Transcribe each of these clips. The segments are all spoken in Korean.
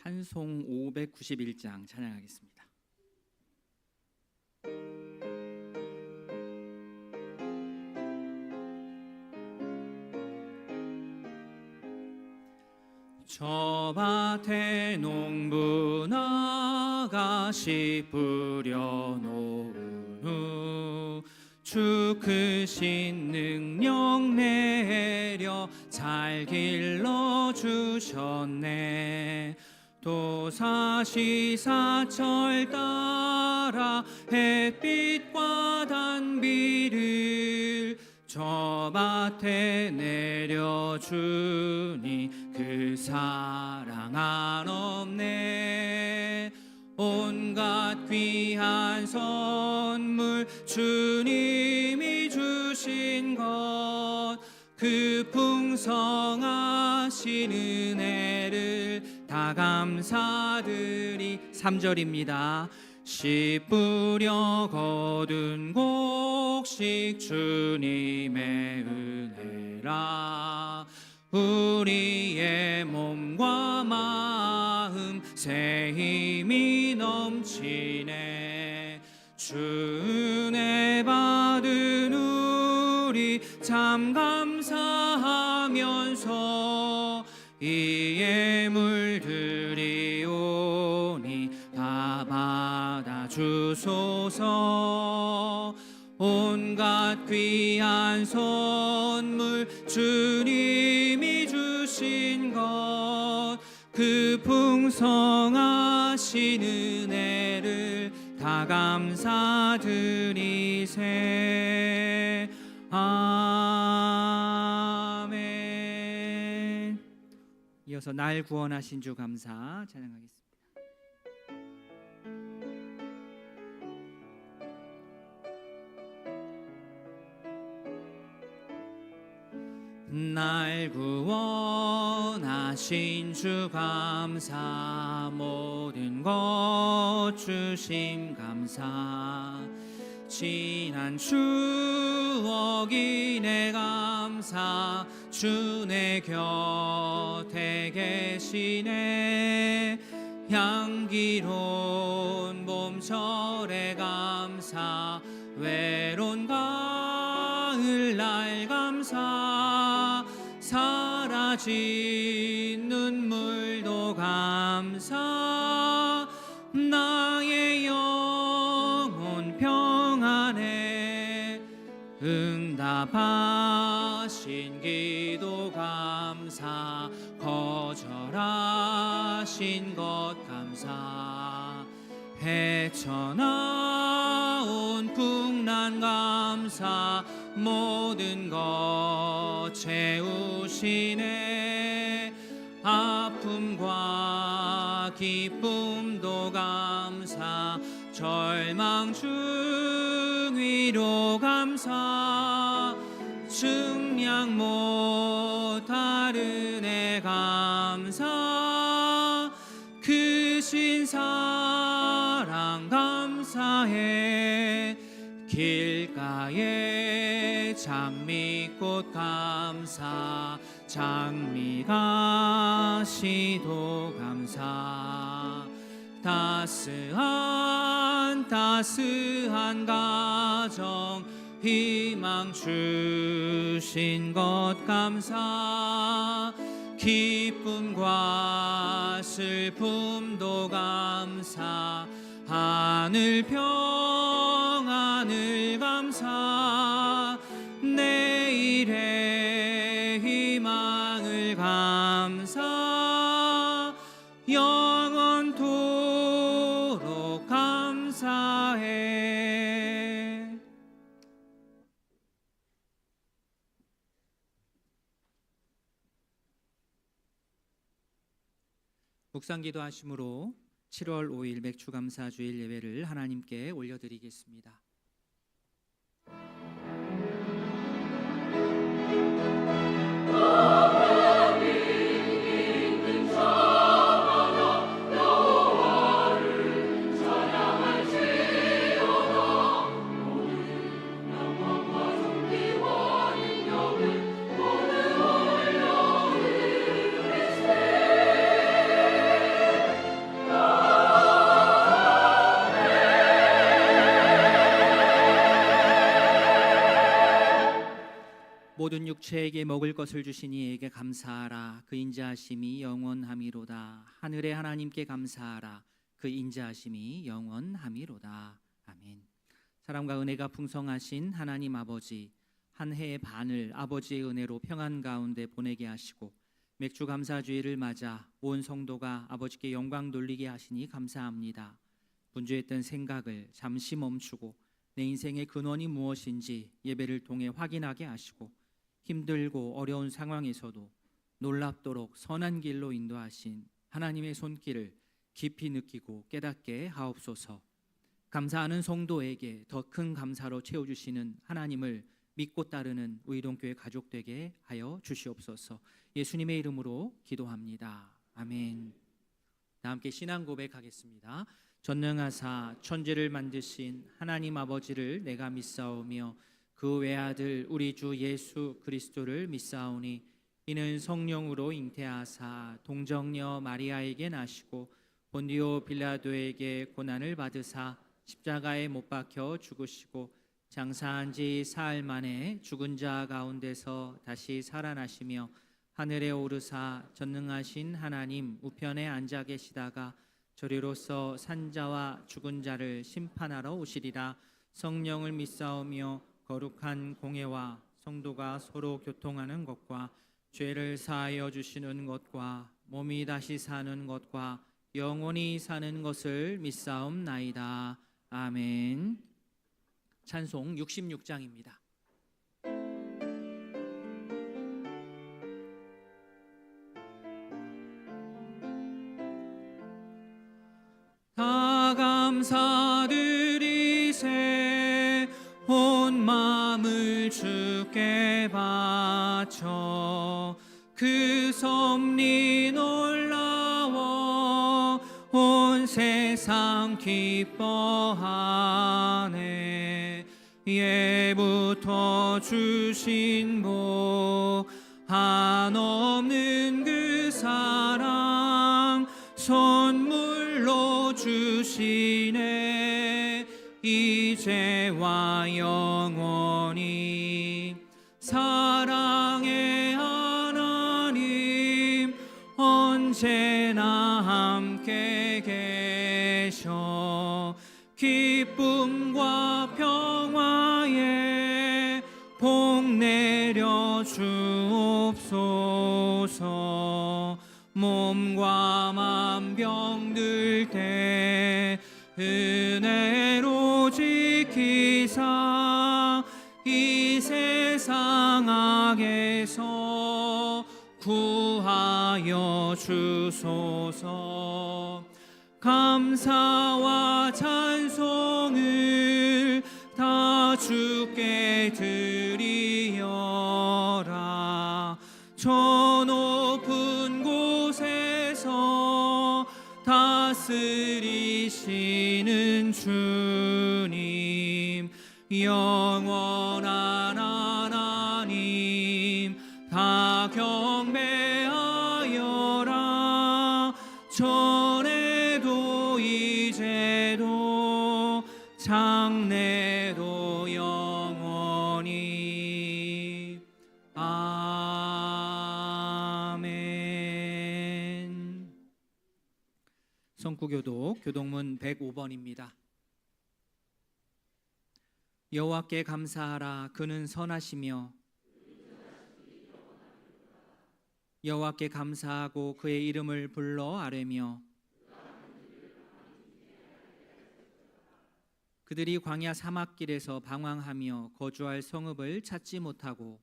찬송 591장 찬양하겠습니다. 저 밭에 농부나가 씨 뿌려놓은 후 주 크신 능력 내려 잘 길러주셨네. 또 사시사철 따라 햇빛과 단비를 저 밭에 내려주니 그 사랑 한없네. 온갖 귀한 선물 주님이 주신 것, 그 풍성하신 은혜를 다 감사드리. 3절입니다. 씨 뿌려 거둔 곡식 주님의 은혜라. 우리의 몸과 마음 새 힘이 넘치네. 주 은혜 받은 우리 참 감사하면서 이 예물 드리오니 다 받아주소서. 온갖 귀한 선물 주님이 주신 것, 그 풍성하신 은혜를 다 감사드리세. 아멘. 이어서 날 구원하신 주 감사 찬양하겠습니다. 날 구원하신 주 감사, 모든 것 주심 감사. 지난 추억이 내 감사, 주 내 곁에 계시네. 향기로운 봄철의 감사, 외로운 가을날 감사. 사라진 눈물도 감사. 나의 영혼 평안에 응답하신 기도 감사. 거절하신 것 감사. 헤쳐나온 풍랑 감사. 모든 것 채우시네. 아픔과 기쁨도 감사. 절망 중 위로 감사. 증량 못할 은혜 감사. 크신 사랑 감사해. 길가에 장미꽃 감사. 장미가 시도 감사. 따스한 가정 희망 주신 것 감사. 기쁨과 슬픔도 감사. 하늘 평안을 감사. 내일의 희망을 감사. 영원토록 감사해. 묵상기도 하심으로 7월 5일 맥주감사주일 예배를 하나님께 올려드리겠습니다. 모든 육체에게 먹을 것을 주신 이에게 감사하라. 그 인자하심이 영원함이로다. 하늘의 하나님께 감사하라. 그 인자하심이 영원함이로다. 아멘. 사랑과 은혜가 풍성하신 하나님 아버지, 한 해의 반을 아버지의 은혜로 평안 가운데 보내게 하시고 맥주 감사주의를 맞아 온 성도가 아버지께 영광 돌리게 하시니 감사합니다. 분주했던 생각을 잠시 멈추고 내 인생의 근원이 무엇인지 예배를 통해 확인하게 하시고 힘들고 어려운 상황에서도 놀랍도록 선한 길로 인도하신 하나님의 손길을 깊이 느끼고 깨닫게 하옵소서. 감사하는 성도에게 더 큰 감사로 채워주시는 하나님을 믿고 따르는 우이동교회 가족 되게 하여 주시옵소서. 예수님의 이름으로 기도합니다. 아멘. 다 함께 신앙 고백하겠습니다. 전능하사 천지를 만드신 하나님 아버지를 내가 믿사오며 그 외아들 우리 주 예수 그리스도를 믿사오니 이는 성령으로 잉태하사 동정녀 마리아에게 나시고 본디오 빌라도에게 고난을 받으사 십자가에 못 박혀 죽으시고 장사한 지 사흘 만에 죽은 자 가운데서 다시 살아나시며 하늘에 오르사 전능하신 하나님 우편에 앉아 계시다가 저리로서 산자와 죽은 자를 심판하러 오시리라. 성령을 믿사오며 거룩한 공회와 성도가 서로 교통하는 것과 죄를 사하여 주시는 것과 몸이 다시 사는 것과 영원히 사는 것을 믿사옵나이다. 아멘. 찬송 66장입니다. 다 감사드리세 온 마음을 주께 바쳐 그 섭리 놀라워 온 세상 기뻐하네. 예부터 주신 복 한없는 그 사랑 선물로 주시네. 이제와 영원히 사랑의 하나님 언제나 함께 계셔 기쁨과 평화에 복 내려 주옵소서. 몸과 맘 병들 때 은혜로 지키사 이 세상 악에서 구하여 주소서. 감사와 찬송을 다 주께 드리어라. 저 높은 곳에서 다스리시는 주님 영원한 하나님 다 경배하여라. 전에도 이제도 장래도 영원히 아멘. 성구교독 교독문 105번입니다. 여호와께 감사하라. 그는 선하시며 여호와께 감사하고 그의 이름을 불러 아뢰며 그들이 광야 사막길에서 방황하며 거주할 성읍을 찾지 못하고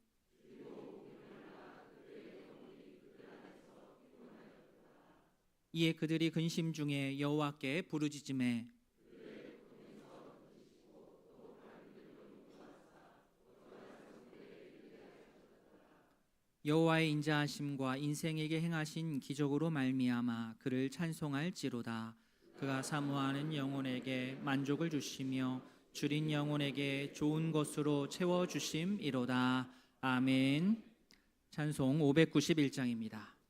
이에 그들이 근심 중에 여호와께 부르짖음에 여호와의 인자하심과 인생에게 행하신 기적으로 말미암아 그를 찬송할지로다. 그가 사모하는 영혼에게 만족을 주시며 줄인 영혼에게 좋은 것으로 채워주심이로다. 아멘. 찬송 591장입니다.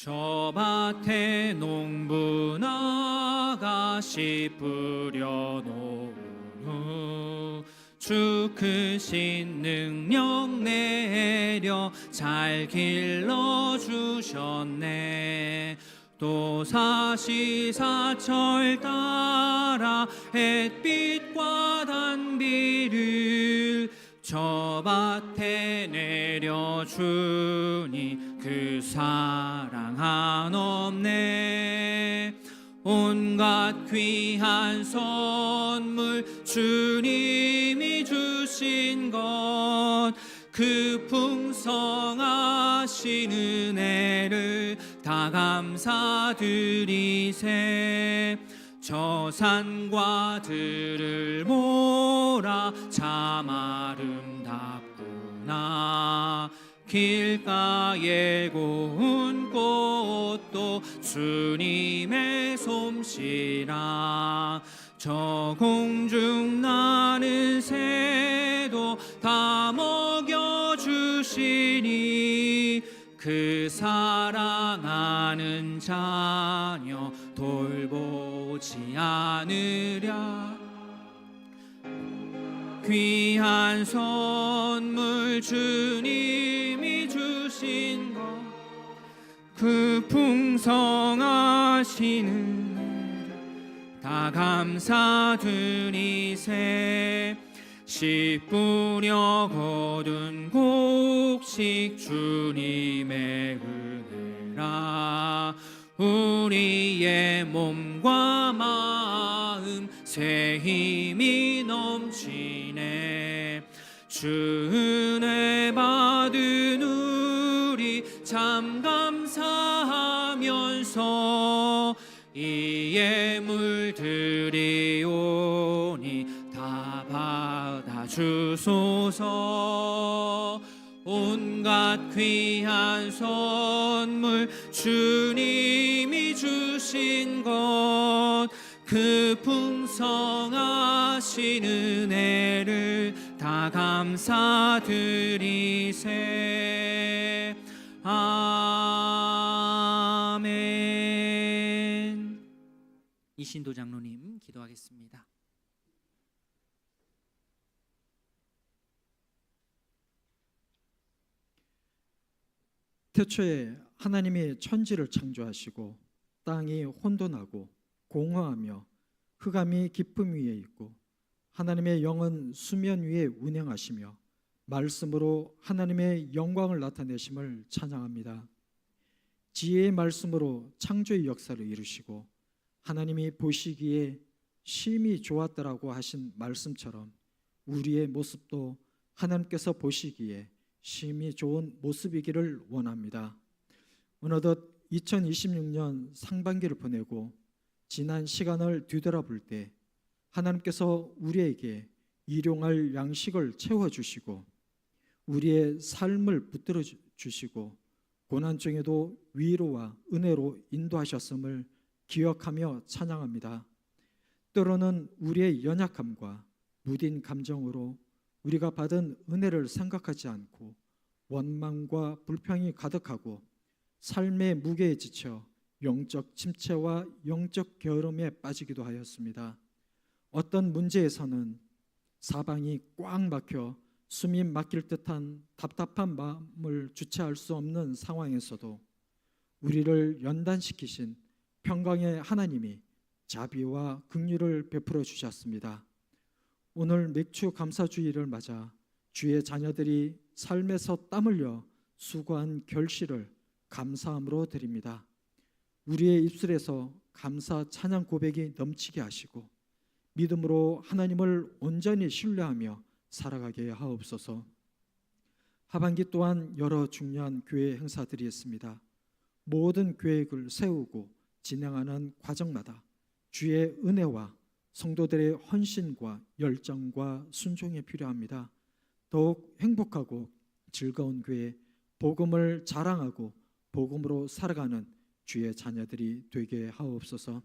저 밭에 농부 아가씨 뿌려놓은 후 주 크신 능력 내려 잘 길러주셨네. 또 사시사철 따라 햇빛과 단비를 저 밭에 내려주니 그 사랑 한없네. 온갖 귀한 선물 주님이 주신 것 그 풍성하신 은혜를 다 감사드리세. 저 산과 들을 몰아 참 아름답구나. 길가에 고운 꽃도 주님의 솜씨라. 저 공중 나는 새도 다 먹여주시니 그 사랑하는 자녀 돌보지 않으랴. 귀한 선물 주님이 주신 것 그 풍성하신 은혜를 다 감사드리세. 씨 뿌려 거둔 곡식 주님의 은혜라. 우리의 몸과 마음 새 힘이 넘치네. 주 은혜 받은 우리 참 감사하면서 이 예물 드리오니 다 받아주소서. 온갖 귀한 선물 주님이 주신 것 그 풍성하신 은혜를 다 감사드리세. 아멘. 이신도 장로님 기도하겠습니다. 태초에 하나님이 천지를 창조하시고 땅이 혼돈하고 공허하며 흑암이 깊음 위에 있고 하나님의 영은 수면 위에 운행하시며 말씀으로 하나님의 영광을 나타내심을 찬양합니다. 지혜의 말씀으로 창조의 역사를 이루시고 하나님이 보시기에 심히 좋았더라고 하신 말씀처럼 우리의 모습도 하나님께서 보시기에 심히 좋은 모습이기를 원합니다. 어느덧 2026년 상반기를 보내고 지난 시간을 뒤돌아볼 때 하나님께서 우리에게 일용할 양식을 채워주시고 우리의 삶을 붙들어 주시고 고난 중에도 위로와 은혜로 인도하셨음을 기억하며 찬양합니다. 때로는 우리의 연약함과 무딘 감정으로 우리가 받은 은혜를 생각하지 않고 원망과 불평이 가득하고 삶의 무게에 지쳐 영적 침체와 영적 게으름에 빠지기도 하였습니다. 어떤 문제에서는 사방이 꽉 막혀 숨이 막힐 듯한 답답한 마음을 주체할 수 없는 상황에서도 우리를 연단시키신 평강의 하나님이 자비와 긍휼을 베풀어 주셨습니다. 오늘 맥주 감사주일을 맞아 주의 자녀들이 삶에서 땀 흘려 수고한 결실을 감사함으로 드립니다. 우리의 입술에서 감사 찬양 고백이 넘치게 하시고 믿음으로 하나님을 온전히 신뢰하며 살아가게 하옵소서. 하반기 또한 여러 중요한 교회 행사들이 있습니다. 모든 계획을 세우고 진행하는 과정마다 주의 은혜와 성도들의 헌신과 열정과 순종이 필요합니다. 더욱 행복하고 즐거운 교회, 복음을 자랑하고 복음으로 살아가는 주의 자녀들이 되게 하옵소서.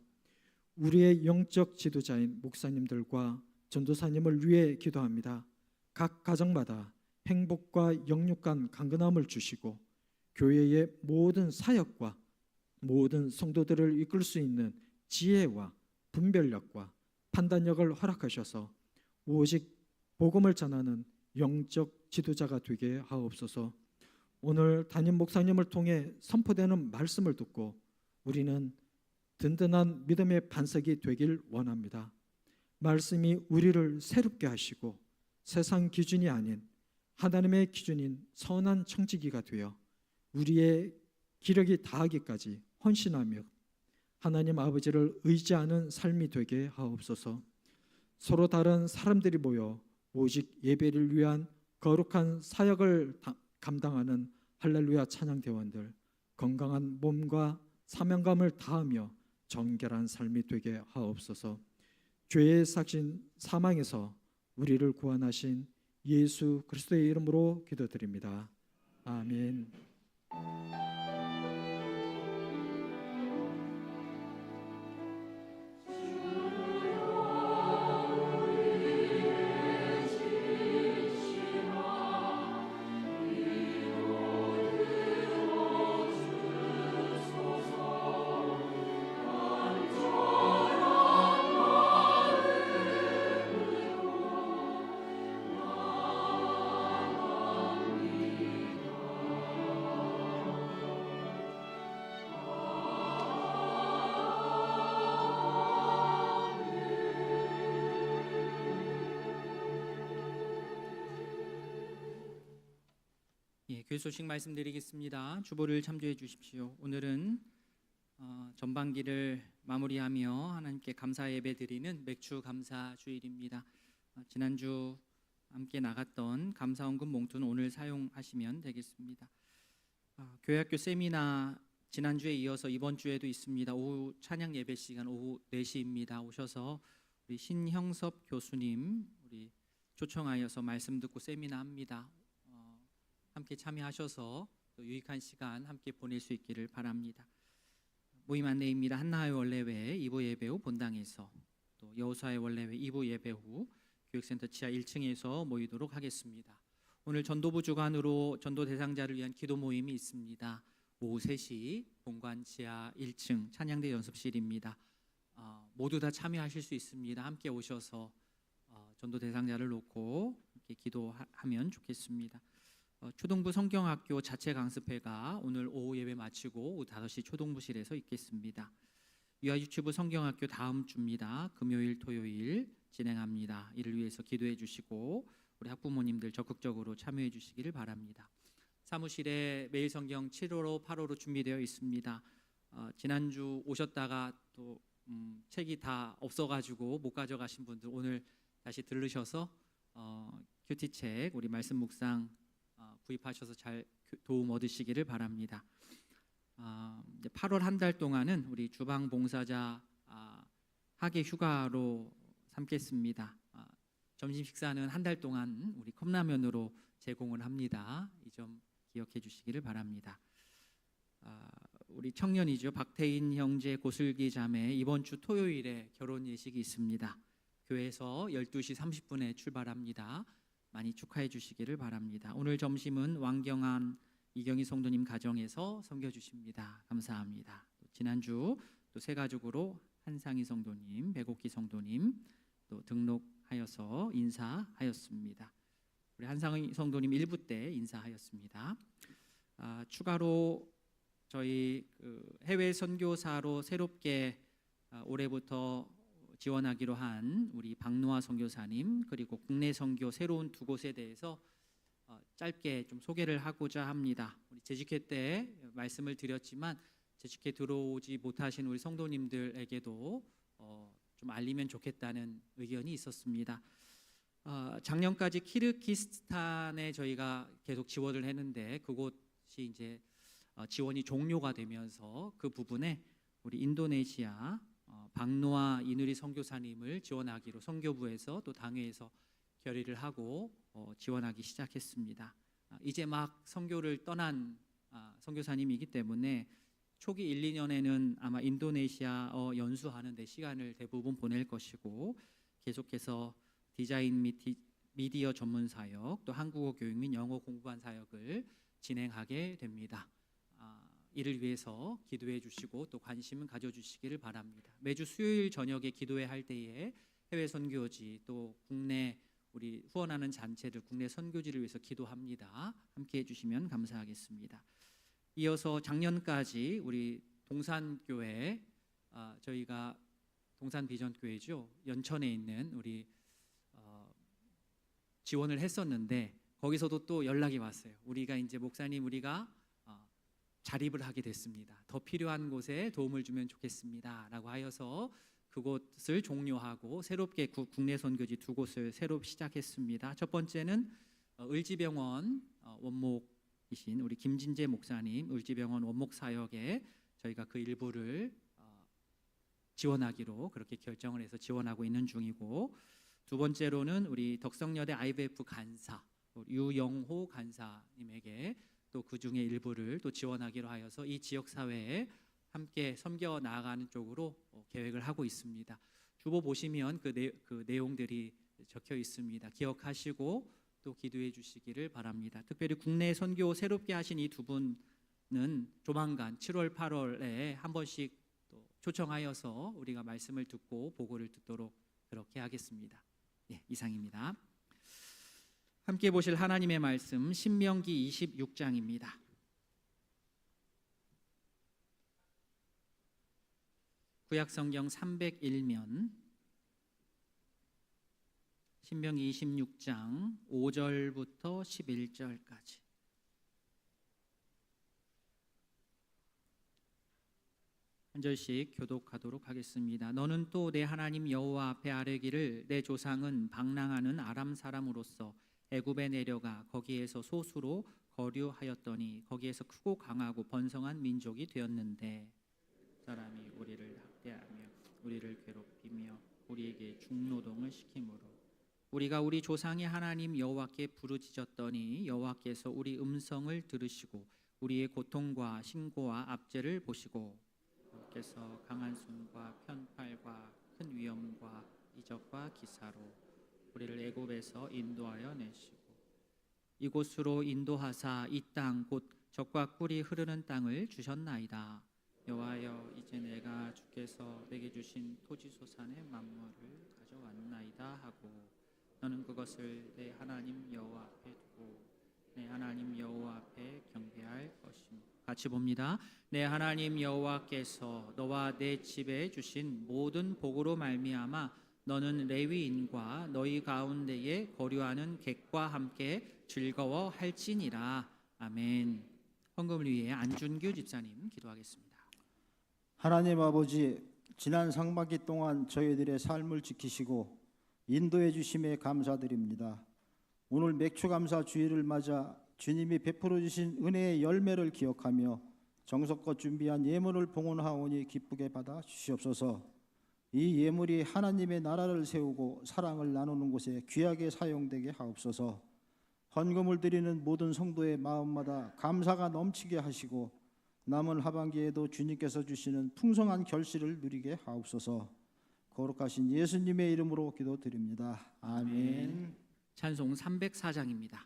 우리의 영적 지도자인 목사님들과 전도사님을 위해 기도합니다. 각 가정마다 행복과 영육간 강건함을 주시고 교회의 모든 사역과 모든 성도들을 이끌 수 있는 지혜와 분별력과 판단력을 허락하셔서 오직 복음을 전하는 영적 지도자가 되게 하옵소서. 오늘 담임 목사님을 통해 선포되는 말씀을 듣고 우리는 든든한 믿음의 반석이 되길 원합니다. 말씀이 우리를 새롭게 하시고 세상 기준이 아닌 하나님의 기준인 선한 청지기가 되어 우리의 기력이 다하기까지 헌신하며 하나님 아버지를 의지하는 삶이 되게 하옵소서. 서로 다른 사람들이 모여 오직 예배를 위한 거룩한 사역을 감당하는 할렐루야 찬양대원들, 건강한 몸과 사명감을 다하며 정결한 삶이 되게 하옵소서. 죄의 삭신 사망에서 우리를 구원하신 예수 그리스도의 이름으로 기도드립니다. 아멘. 교회 소식 말씀드리겠습니다. 주보를 참조해 주십시오. 오늘은 전반기를 마무리하며 하나님께 감사 예배 드리는 맥주 감사 주일입니다. 지난주 함께 나갔던 감사원금 몽투는 오늘 사용하시면 되겠습니다. 교회학교 세미나 지난주에 이어서 이번 주에도 있습니다. 오후 찬양 예배 시간 오후 4시입니다. 오셔서 우리 신형섭 교수님 우리 초청하여서 말씀 듣고 세미나 합니다. 함께 참여하셔서 또 유익한 시간 함께 보낼 수 있기를 바랍니다. 모임 안내입니다. 한나의 원래회 2부 예배 후 본당에서, 또 여호수아의 원래회 2부 예배 후 교육센터 지하 1층에서 모이도록 하겠습니다. 오늘 전도부 주관으로 전도 대상자를 위한 기도 모임이 있습니다. 오후 3시 본관 지하 1층 찬양대 연습실입니다. 모두 다 참여하실 수 있습니다. 함께 오셔서 전도 대상자를 놓고 함께 기도하면 좋겠습니다. 초동부 성경학교 자체 강습회가 오늘 오후 예배 마치고 오후 5시 초동부실에서 있겠습니다. 유아유치부 성경학교 다음 주입니다. 금요일 토요일 진행합니다. 이를 위해서 기도해 주시고 우리 학부모님들 적극적으로 참여해 주시기를 바랍니다. 사무실에 매일 성경 7호로 8호로 준비되어 있습니다. 지난주 오셨다가 또 책이 다 없어가지고 못 가져가신 분들 오늘 다시 들르셔서 큐티책 우리 말씀 묵상 구입하셔서 잘 도움 얻으시기를 바랍니다. 8월 한 달 동안은 우리 주방 봉사자 학예 휴가로 삼겠습니다. 점심 식사는 한 달 동안 우리 컵라면으로 제공을 합니다. 이 점 기억해 주시기를 바랍니다. 우리 청년이죠. 박태인 형제 고슬기 자매 이번 주 토요일에 결혼 예식이 있습니다. 교회에서 12시 30분에 출발합니다. 많이 축하해 주시기를 바랍니다. 오늘 점심은 왕경한 이경희 성도님 가정에서 섬겨주십니다. 감사합니다. 지난주 또 새 가족으로 한상희 성도님, 백옥기 성도님 또 등록하여서 인사하였습니다. 우리 한상희 성도님 1부 때 인사하였습니다. 추가로 저희 해외 선교사로 새롭게 올해부터 지원하기로 한 우리 박노아 선교사님 그리고 국내 선교 새로운 2곳에 대해서 짧게 좀 소개를 하고자 합니다. 우리 재직회 때 말씀을 드렸지만 재직회 들어오지 못하신 우리 성도님들에게도 좀 알리면 좋겠다는 의견이 있었습니다. 작년까지 키르기스탄에 저희가 계속 지원을 했는데 그곳이 이제 지원이 종료가 되면서 그 부분에 우리 인도네시아 박노아 이누리 선교사님을 지원하기로 선교부에서 또 당회에서 결의를 하고 지원하기 시작했습니다. 이제 막 선교를 떠난 선교사님이기 때문에 초기 1, 2년에는 아마 인도네시아어 연수하는 데 시간을 대부분 보낼 것이고 계속해서 디자인 및 미디어 전문 사역 또 한국어 교육 및 영어 공부한 사역을 진행하게 됩니다. 이를 위해서 기도해 주시고 또 관심 가져주시기를 바랍니다. 매주 수요일 저녁에 기도회 할 때에 해외 선교지 또 국내 우리 후원하는 잔체들 국내 선교지를 위해서 기도합니다. 함께 해주시면 감사하겠습니다. 이어서 작년까지 우리 동산교회 저희가 동산비전교회죠. 연천에 있는 우리 지원을 했었는데 거기서도 또 연락이 왔어요. 우리가 이제 목사님 우리가 자립을 하게 됐습니다. 더 필요한 곳에 도움을 주면 좋겠습니다라고 하여서 그곳을 종료하고 새롭게 국내 선교지 2곳을 새로 시작했습니다. 첫 번째는 을지병원 원목이신 우리 김진재 목사님 을지병원 원목 사역에 저희가 그 일부를 지원하기로 그렇게 결정을 해서 지원하고 있는 중이고, 두 번째로는 우리 덕성여대 IVF 간사 유영호 간사님에게 또 그 중에 일부를 또 지원하기로 하여서 이 지역 사회에 함께 섬겨 나아가는 쪽으로 계획을 하고 있습니다. 주보 보시면 그 내용들이 적혀 있습니다. 기억하시고 또 기도해 주시기를 바랍니다. 특별히 국내 선교 새롭게 하신 이 두 분은 조만간 7월, 8월에 한 번씩 또 초청하여서 우리가 말씀을 듣고 보고를 듣도록 그렇게 하겠습니다. 예, 이상입니다. 함께 보실 하나님의 말씀 신명기 26장입니다. 구약성경 301면 신명기 26장 5절부터 11절까지 한 절씩 교독하도록 하겠습니다. 너는 또 내 하나님 여호와 앞에 아뢰기를 내 조상은 방랑하는 아람 사람으로서 애굽에 내려가 거기에서 소수로 거류하였더니 거기에서 크고 강하고 번성한 민족이 되었는데 사람이 우리를 학대하며 우리를 괴롭히며 우리에게 중노동을 시키므로 우리가 우리 조상의 하나님 여호와께 부르짖었더니 여호와께서 우리 음성을 들으시고 우리의 고통과 신고와 압제를 보시고 여호와께서 강한 손과 편팔과 큰 위엄과 이적과 기사로 우리를 애굽에서 인도하여 내시고 이곳으로 인도하사 이 땅 곧 젖과 꿀이 흐르는 땅을 주셨나이다. 여호와여 이제 내가 주께서 내게 주신 토지 소산의 만물을 가져왔나이다 하고 너는 그것을 내 하나님 여호와 앞에 두고 내 하나님 여호와 앞에 경배할 것입니다. 같이 봅니다. 내 하나님 여호와께서 너와 내 집에 주신 모든 복으로 말미암아 너는 레위인과 너희 가운데에 거류하는 객과 함께 즐거워할지니라. 아멘. 헌금을 위해 안준규 집사님 기도하겠습니다. 하나님 아버지, 지난 상반기 동안 저희들의 삶을 지키시고 인도해 주심에 감사드립니다. 오늘 맥주감사 주일을 맞아 주님이 베풀어 주신 은혜의 열매를 기억하며 정성껏 준비한 예물을 봉헌하오니 기쁘게 받아 주시옵소서. 이 예물이 하나님의 나라를 세우고 사랑을 나누는 곳에 귀하게 사용되게 하옵소서. 헌금을 드리는 모든 성도의 마음마다 감사가 넘치게 하시고 남은 하반기에도 주님께서 주시는 풍성한 결실을 누리게 하옵소서. 거룩하신 예수님의 이름으로 기도드립니다. 아멘. 찬송 304장입니다.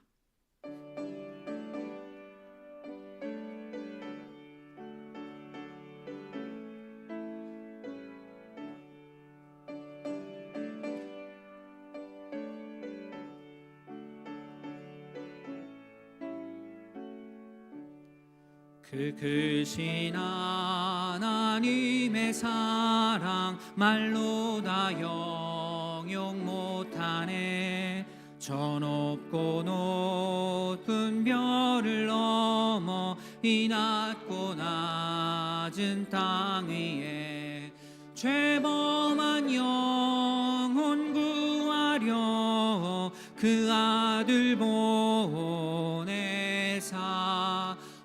그 크신 하나님의 사랑 말로 다 영용 못하네. 저 높고 높은 별을 넘어 이 낮고 낮은 땅 위에 죄범한 영혼 구하려 그 아들 보내사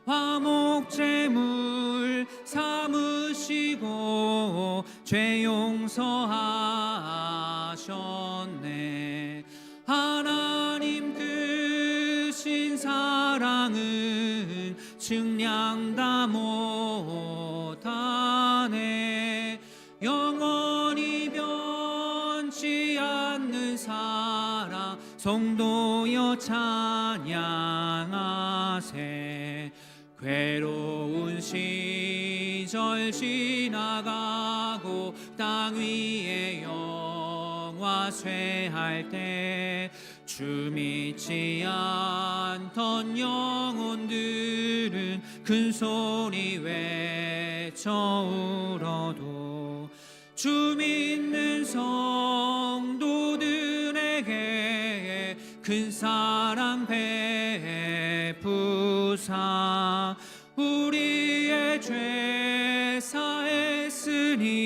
화목제물 삼으시고 죄 용서하셨네. 하나님 크신 사랑은 측량 다 못하네. 영원히 변치 않는 사랑 성도여 찬양하세. 괴로운 시 시절 지나가고 땅 위에 영화 쇠할 때 주 믿지 않던 영혼들은 큰 소리 외쳐 울어도 주 믿는 성도들에게 큰 사랑 베푸사 우리의 죄 사했으니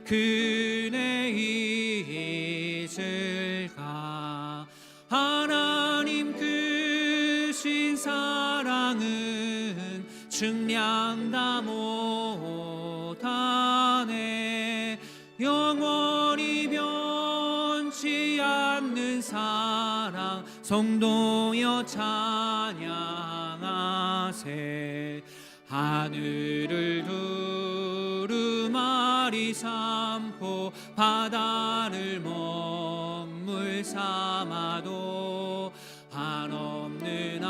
그네 잊을까. 하나님 크신 사랑은 측량 다 못하네. 영원히 변치 않는 사랑 성도여 찬양하세. 하늘을 두루마리 삼고 바다를 먹물 삼아도 한없는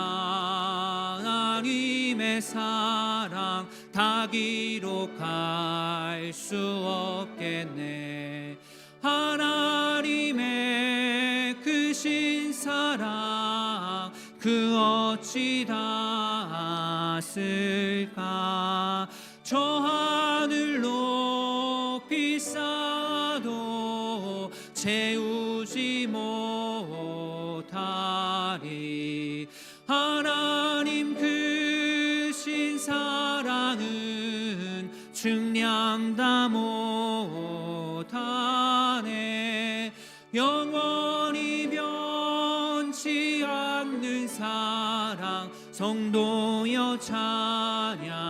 하나님의 사랑 다 기록할 수 없겠네. 하나님의 크신 사랑 그 어찌 닿았을까. 저 하늘 높이 쌓아도 채우지 못하리. 하나님 크신 사랑은 측량 다 못하네. 영원히 변치 않는 사랑 성도여 찬양하세.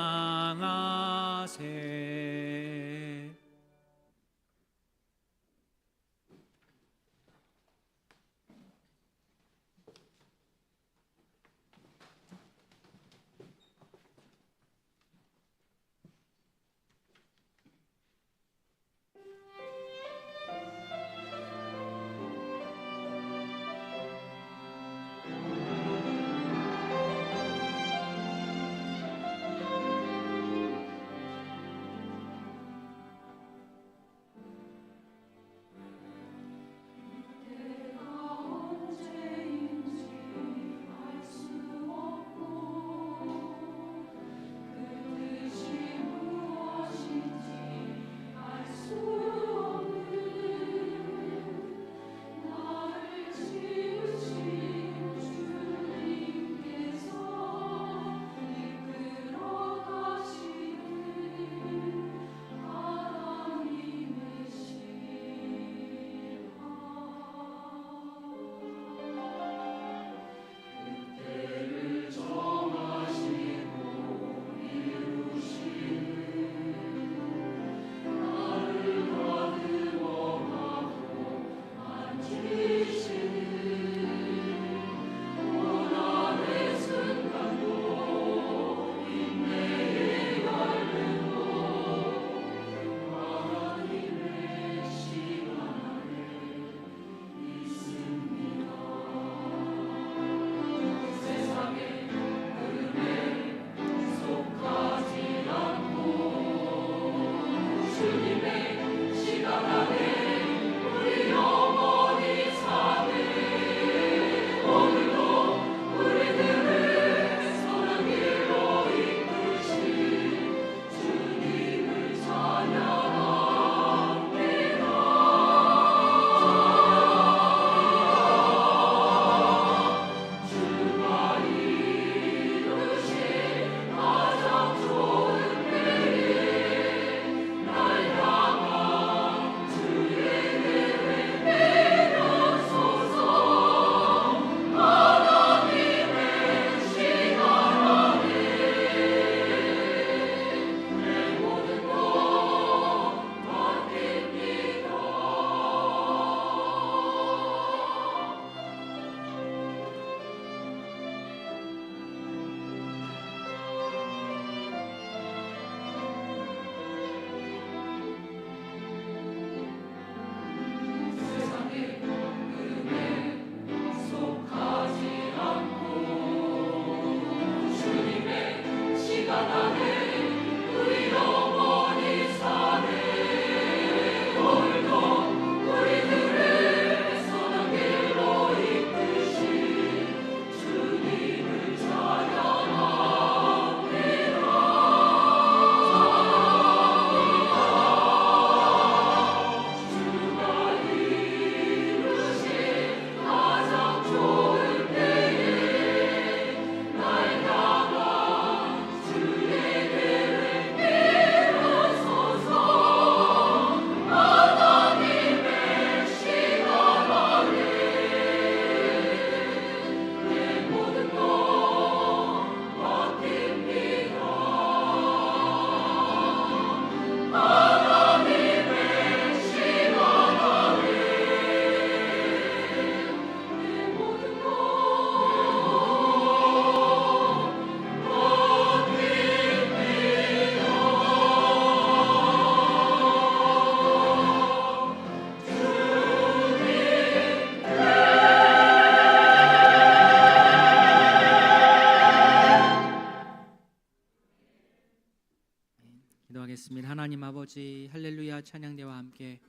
아버지 할렐루야 찬양대와 함께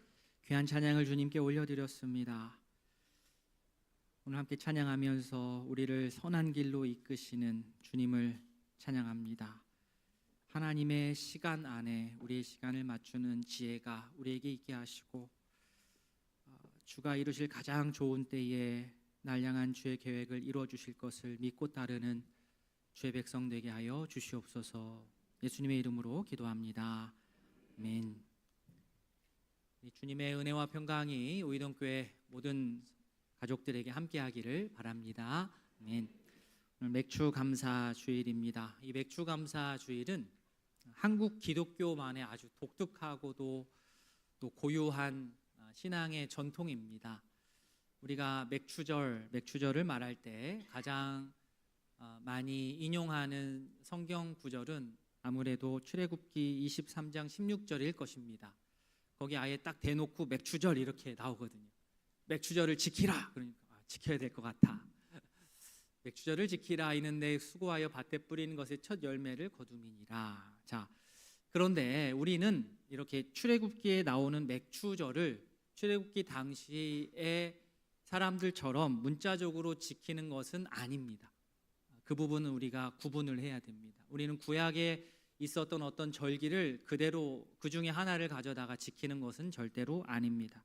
귀한 찬양을 주님께 올려드렸습니다. 오늘 함께 찬양하면서 우리를 선한 길로 이끄시는 주님을 찬양합니다. 하나님의 시간 안에 우리의 시간을 맞추는 지혜가 우리에게 있게 하시고 주가 이루실 가장 좋은 때에 날 향한 주의 계획을 이루어 주실 것을 믿고 따르는 주의 백성 되게 하여 주시옵소서. 예수님의 이름으로 기도합니다. 아멘. 주님의 은혜와 평강이 오이동교회 모든 가족들에게 함께하기를 바랍니다. 아멘. 오늘 맥주 감사 주일입니다. 이 맥주 감사 주일은 한국 기독교만의 아주 독특하고도 또 고유한 신앙의 전통입니다. 우리가 맥추절을 말할 때 가장 많이 인용하는 성경 구절은 아무래도 출애굽기 23장 16절일 것입니다. 거기 아예 딱 대놓고 맥추절 이렇게 나오거든요. 맥추절을 지키라. 그러니까 지켜야 될 것 같아. 맥추절을 지키라 이는데 수고하여 밭에 뿌리는 것의 첫 열매를 거두미니라. 자, 그런데 우리는 이렇게 출애굽기에 나오는 맥추절을 출애굽기 당시의 사람들처럼 문자적으로 지키는 것은 아닙니다. 그 부분은 우리가 구분을 해야 됩니다. 우리는 구약에 있었던 어떤 절기를 그대로 그 중에 하나를 가져다가 지키는 것은 절대로 아닙니다.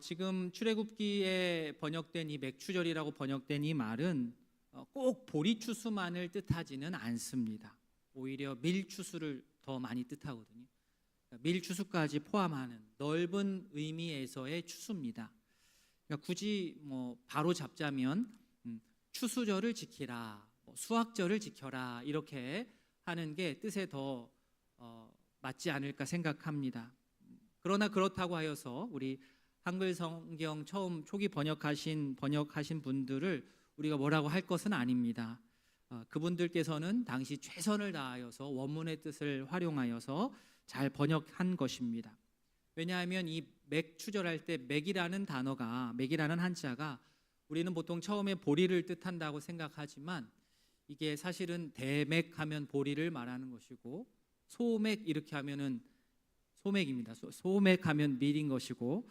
지금 출애굽기에 번역된 이 맥추절이라고 번역된 이 말은 꼭 보리추수만을 뜻하지는 않습니다. 오히려 밀추수를 더 많이 뜻하거든요. 밀추수까지 포함하는 넓은 의미에서의 추수입니다. 그러니까 굳이 바로 잡자면 추수절을 지키라, 수확절을 지켜라 이렇게 하는 게 뜻에 더 맞지 않을까 생각합니다. 그러나 그렇다고 하여서 우리 한글 성경 처음 초기 번역하신 분들을 우리가 뭐라고 할 것은 아닙니다. 그분들께서는 당시 최선을 다하여서 원문의 뜻을 활용하여서 잘 번역한 것입니다. 왜냐하면 이 맥추절할 때 맥이라는 한자가 우리는 보통 처음에 보리를 뜻한다고 생각하지만 이게 사실은 대맥하면 보리를 말하는 것이고 소맥 이렇게 하면은 소맥입니다. 소맥하면 밀인 것이고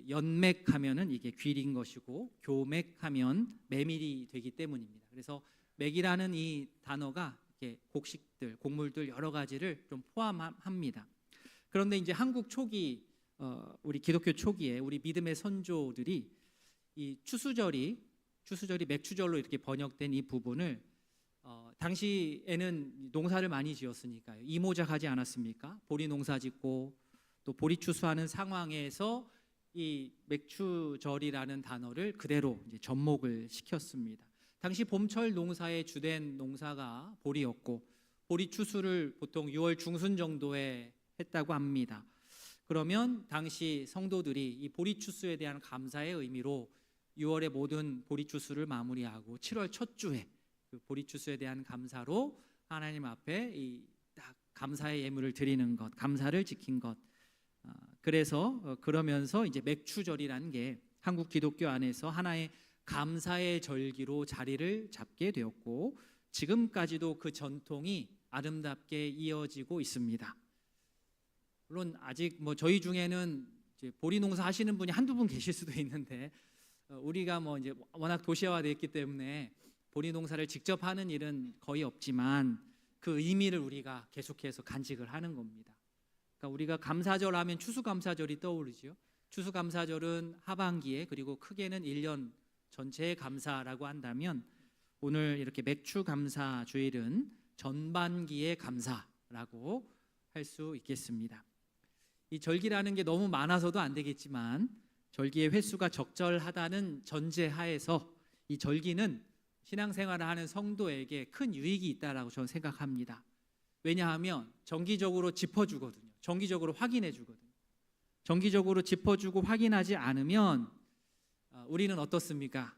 연맥하면은 이게 귀린 것이고 교맥하면 메밀이 되기 때문입니다. 그래서 맥이라는 이 단어가 이렇게 곡식들, 곡물들 여러 가지를 좀 포함합니다. 그런데 이제 한국 초기 우리 기독교 초기에 우리 믿음의 선조들이 이 추수절이 맥추절로 이렇게 번역된 이 부분을 당시에는 농사를 많이 지었으니까요. 이모작 하지 않았습니까? 보리 농사 짓고 또 보리 추수하는 상황에서 이 맥추절이라는 단어를 그대로 이제 접목을 시켰습니다. 당시 봄철 농사의 주된 농사가 보리였고 보리 추수를 보통 6월 중순 정도에 했다고 합니다. 그러면 당시 성도들이 이 보리 추수에 대한 감사의 의미로 6월의 모든 보리 추수를 마무리하고 7월 첫 주에 그 보리 추수에 대한 감사로 하나님 앞에 이 딱 감사의 예물을 드리는 것, 감사를 지킨 것. 그래서 그러면서 이제 맥추절이라는 게 한국 기독교 안에서 하나의 감사의 절기로 자리를 잡게 되었고 지금까지도 그 전통이 아름답게 이어지고 있습니다. 물론 아직 저희 중에는 이제 보리 농사 하시는 분이 한두 분 계실 수도 있는데 우리가 이제 워낙 도시화되어 있기 때문에 보리 농사를 직접 하는 일은 거의 없지만 그 의미를 우리가 계속해서 간직을 하는 겁니다. 그러니까 우리가 감사절 하면 추수감사절이 떠오르죠. 추수감사절은 하반기에 그리고 크게는 1년 전체의 감사라고 한다면 오늘 이렇게 맥추감사 주일은 전반기의 감사라고 할 수 있겠습니다. 이 절기라는 게 너무 많아서도 안 되겠지만 절기의 횟수가 적절하다는 전제하에서 이 절기는 신앙생활을 하는 성도에게 큰 유익이 있다라고 저는 생각합니다. 왜냐하면 정기적으로 짚어주거든요. 정기적으로 확인해주거든요. 정기적으로 짚어주고 확인하지 않으면 우리는 어떻습니까?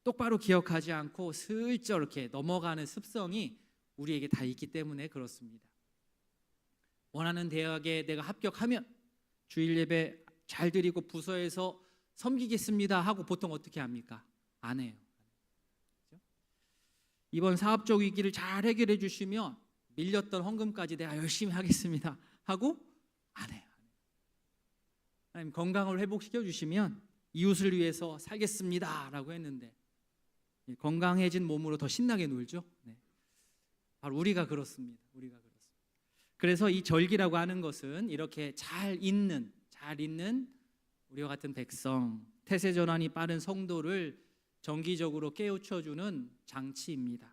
똑바로 기억하지 않고 슬쩍 이렇게 넘어가는 습성이 우리에게 다 있기 때문에 그렇습니다. 원하는 대학에 내가 합격하면 주일 예배 잘 드리고 부서에서 섬기겠습니다 하고 보통 어떻게 합니까? 안 해요. 그렇죠? 이번 사업적 위기를 잘 해결해 주시면 밀렸던 헌금까지 내가 열심히 하겠습니다 하고 안 해요. 하나님 건강을 회복시켜 주시면 이웃을 위해서 살겠습니다라고 했는데 건강해진 몸으로 더 신나게 놀죠. 네. 바로 우리가 그렇습니다. 그래서 이 절기라고 하는 것은 이렇게 잘 있는 우리와 같은 백성, 태세 전환이 빠른 성도를 정기적으로 깨우쳐주는 장치입니다.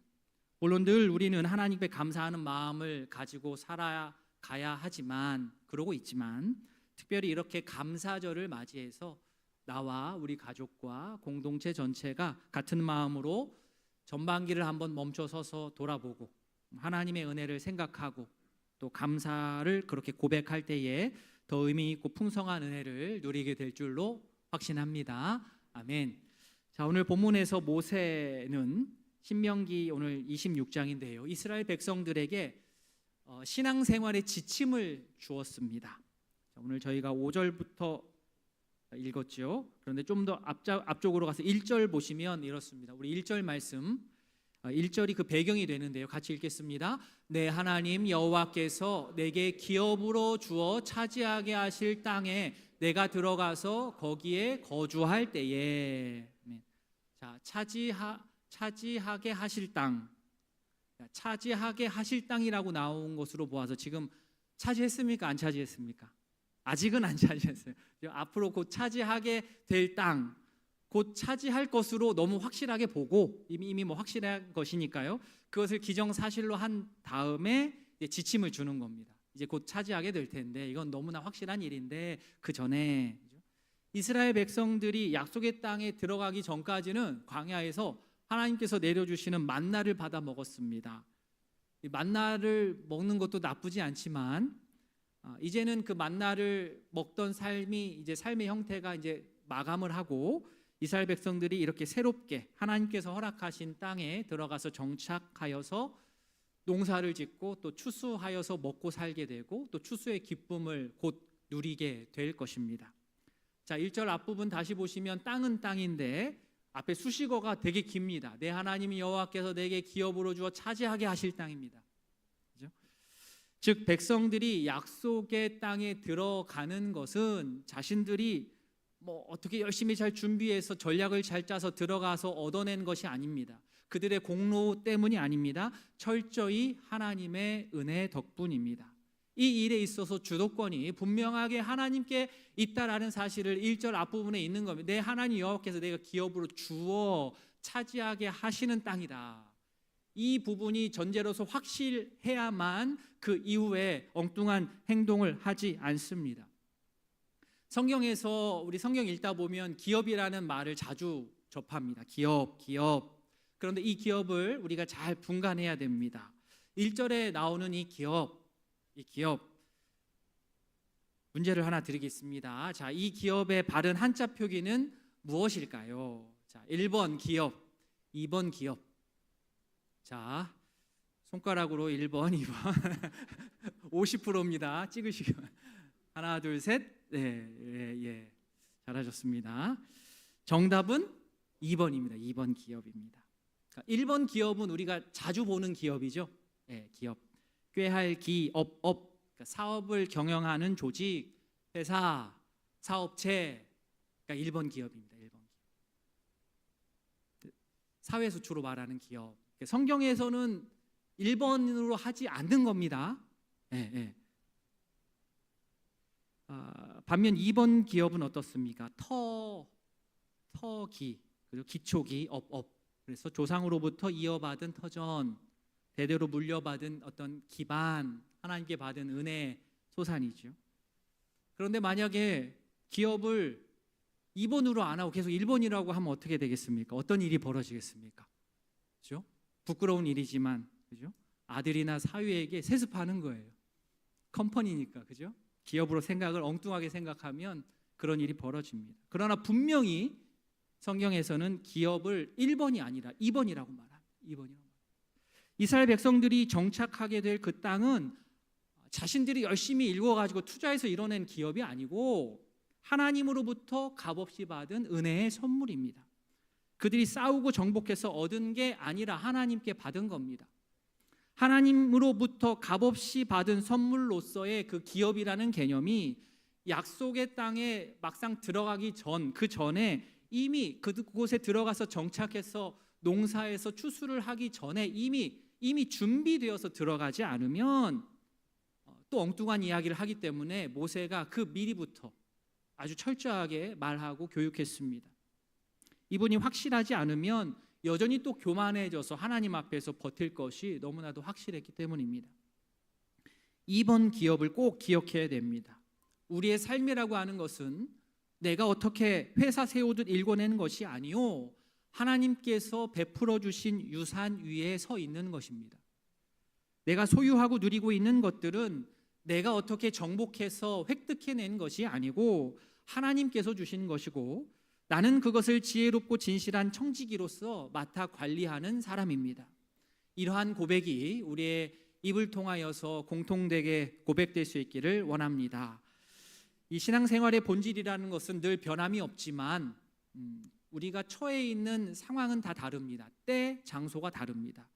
물론 늘 우리는 하나님께 감사하는 마음을 가지고 살아가야 하지만, 그러고 있지만, 특별히 이렇게 감사절을 맞이해서 나와 우리 가족과 공동체 전체가 같은 마음으로 전반기를 한번 멈춰서서 돌아보고 하나님의 은혜를 생각하고 또 감사를 그렇게 고백할 때에 더 의미 있고 풍성한 은혜를 누리게 될 줄로 확신합니다. 아멘. 자, 오늘 본문에서 모세는 신명기 오늘 26장인데요. 이스라엘 백성들에게 신앙생활의 지침을 주었습니다. 자, 오늘 저희가 5절부터 읽었죠. 그런데 좀 더 앞쪽으로 가서 1절 보시면 이렇습니다. 우리 1절 말씀, 1절이 그 배경이 되는데요. 같이 읽겠습니다. 내 하나님 여호와께서 내게 기업으로 주어 차지하게 하실 땅에 내가 들어가서 거기에 거주할 때에. 자, 차지하게 하실 땅. 차지하게 하실 땅이라고 나온 것으로 보아서 지금 차지했습니까? 안 차지했습니까? 아직은 안 차지했어요. 앞으로 곧 차지하게 될 땅, 곧 차지할 것으로 너무 확실하게 보고 이미 뭐 확실한 것이니까요. 그것을 기정사실로 한 다음에 지침을 주는 겁니다. 이제 곧 차지하게 될 텐데 이건 너무나 확실한 일인데 그 전에 이스라엘 백성들이 약속의 땅에 들어가기 전까지는 광야에서 하나님께서 내려주시는 만나를 받아 먹었습니다. 이 만나를 먹는 것도 나쁘지 않지만 이제는 그 만나를 먹던 삶이 이제 삶의 형태가 이제 마감을 하고 이스라엘 백성들이 이렇게 새롭게 하나님께서 허락하신 땅에 들어가서 정착하여서 농사를 짓고 또 추수하여서 먹고 살게 되고 또 추수의 기쁨을 곧 누리게 될 것입니다. 자, 1절 앞부분 다시 보시면 땅은 땅인데 앞에 수식어가 되게 깁니다. 내 하나님 여호와께서 내게 기업으로 주어 차지하게 하실 땅입니다. 그렇죠? 즉 백성들이 약속의 땅에 들어가는 것은 자신들이 뭐 어떻게 열심히 잘 준비해서 전략을 잘 짜서 들어가서 얻어낸 것이 아닙니다. 그들의 공로 때문이 아닙니다. 철저히 하나님의 은혜 덕분입니다. 이 일에 있어서 주도권이 분명하게 하나님께 있다라는 사실을 1절 앞부분에 있는 겁니다. 내 하나님 여호와께서 내가 기업으로 주어 차지하게 하시는 땅이다. 이 부분이 전제로서 확실해야만 그 이후에 엉뚱한 행동을 하지 않습니다. 성경에서 우리 성경 읽다 보면 기업이라는 말을 자주 접합니다. 기업. 그런데 이 기업을 우리가 잘 분간해야 됩니다. 1절에 나오는 이 기업 문제를 하나 드리겠습니다. 자, 이 기업의 바른 한자 표기는 무엇일까요? 자, 1번 기업, 2번 기업. 자, 손가락으로 1번, 2번 50%입니다. 찍으시고 하나, 둘, 셋. 예. 잘하셨습니다. 정답은 2번입니다. 2번 기업입니다. 1번 기업은 우리가 자주 보는 기업이죠. 예, 기업. 꾀할 기업, 그러니까 사업을 경영하는 조직, 회사, 사업체. 그러니까 1번 기업입니다. 1번 기업. 사회에서 주로 말하는 기업. 성경에서는 1번으로 하지 않는 겁니다. 예. 반면 2번 기업은 어떻습니까? 터기, 그리고 기초기, 업. 그래서 조상으로부터 이어받은 터전, 대대로 물려받은 어떤 기반, 하나님께 받은 은혜 소산이죠. 그런데 만약에 기업을 2번으로 안 하고 계속 1번이라고 하면 어떻게 되겠습니까? 어떤 일이 벌어지겠습니까? 그렇죠? 부끄러운 일이지만, 그죠? 아들이나 사위에게 세습하는 거예요. 컴퍼니니까, 그죠? 기업으로 생각을 엉뚱하게 생각하면 그런 일이 벌어집니다. 그러나 분명히 성경에서는 기업을 1번이 아니라 2번이라고 말합니다. 2번이라고. 이스라엘 백성들이 정착하게 될 그 땅은 자신들이 열심히 일궈가지고 투자해서 이뤄낸 기업이 아니고 하나님으로부터 값없이 받은 은혜의 선물입니다. 그들이 싸우고 정복해서 얻은 게 아니라 하나님께 받은 겁니다. 하나님으로부터 값없이 받은 선물로서의 그 기업이라는 개념이 약속의 땅에 막상 들어가기 그 전에 이미 그곳에 들어가서 정착해서 농사에서 추수를 하기 전에 이미 준비되어서 들어가지 않으면 또 엉뚱한 이야기를 하기 때문에 모세가 그 미리부터 아주 철저하게 말하고 교육했습니다. 이분이 확실하지 않으면 여전히 또 교만해져서 하나님 앞에서 버틸 것이 너무나도 확실했기 때문입니다. 이번 기업을 꼭 기억해야 됩니다. 우리의 삶이라고 하는 것은 내가 어떻게 회사 세우듯 일궈내는 것이 아니요, 하나님께서 베풀어 주신 유산 위에 서 있는 것입니다. 내가 소유하고 누리고 있는 것들은 내가 어떻게 정복해서 획득해낸 것이 아니고 하나님께서 주신 것이고, 나는 그것을 지혜롭고 진실한 청지기로서 맡아 관리하는 사람입니다. 이러한 고백이 우리의 입을 통하여서 공통되게 고백될 수 있기를 원합니다. 이 신앙생활의 본질이라는 것은 늘 변함이 없지만 우리가 처해 있는 상황은 다 다릅니다. 때, 장소가 다릅니다.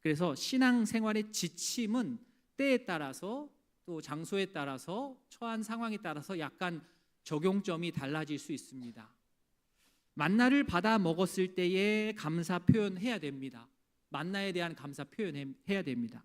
그래서 신앙생활의 지침은 때에 따라서 또 장소에 따라서 처한 상황에 따라서 약간 적용점이 달라질 수 있습니다. 만나를 받아 먹었을 때에 감사 표현해야 됩니다. 만나에 대한 감사 표현해야 됩니다.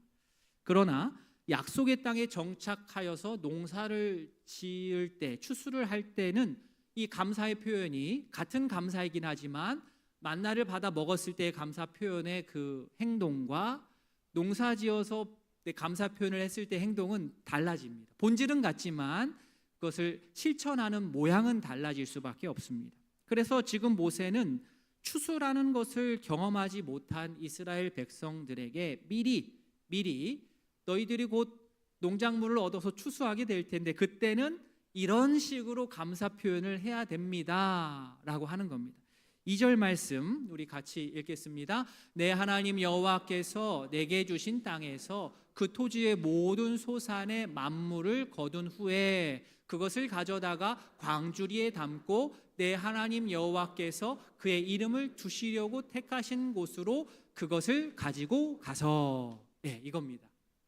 그러나 약속의 땅에 정착하여서 농사를 지을 때, 추수를 할 때는 이 감사의 표현이 같은 감사이긴 하지만 만나를 받아 먹었을 때의 감사 표현의 그 행동과 농사지어서 감사 표현을 했을 때 행동은 달라집니다. 본질은 같지만 그것을 실천하는 모양은 달라질 수밖에 없습니다. 그래서 지금 모세는 추수라는 것을 경험하지 못한 이스라엘 백성들에게 미리 너희들이 곧 농작물을 얻어서 추수하게 될 텐데 그때는 이런 식으로 감사 표현을 해야 됩니다 라고 하는 겁니다. 2절 말씀 우리 같이 읽겠습니다. 내 하나님 여호와께서 내게 주신 땅에서 그 토지의 모든 소산의 만물을 거둔 후에 그것을 가져다가 광주리에 담고 내 하나님 여호와께서 그의 이름을 두시려고 택하신 곳으로 그것을 가지고 가서, 이겁니다.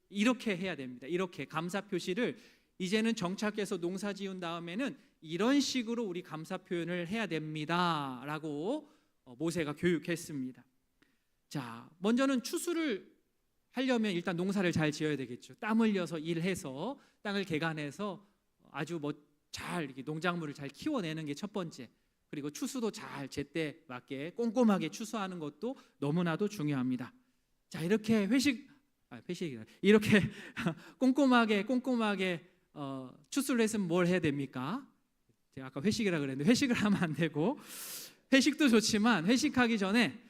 이렇게 해야 됩니다. 이렇게 감사 표시를 이제는 정착해서 농사 지은 다음에는 이런 식으로 우리 감사 표현을 해야 됩니다 라고 모세가 교육했습니다. 자, 먼저는 추수를 하려면 일단 농사를 잘 지어야 되겠죠. 땀 흘려서 일해서 땅을 개간해서 아주 잘 이렇게 농작물을 잘 키워내는 게 첫 번째. 그리고 추수도 잘 제때 맞게 꼼꼼하게 추수하는 것도 너무나도 중요합니다. 자, 이렇게 이렇게 꼼꼼하게 추수를 했으면 뭘 해야 됩니까? 제가 아까 회식이라 그랬는데 회식을 하면 안 되고, 회식도 좋지만 회식하기 전에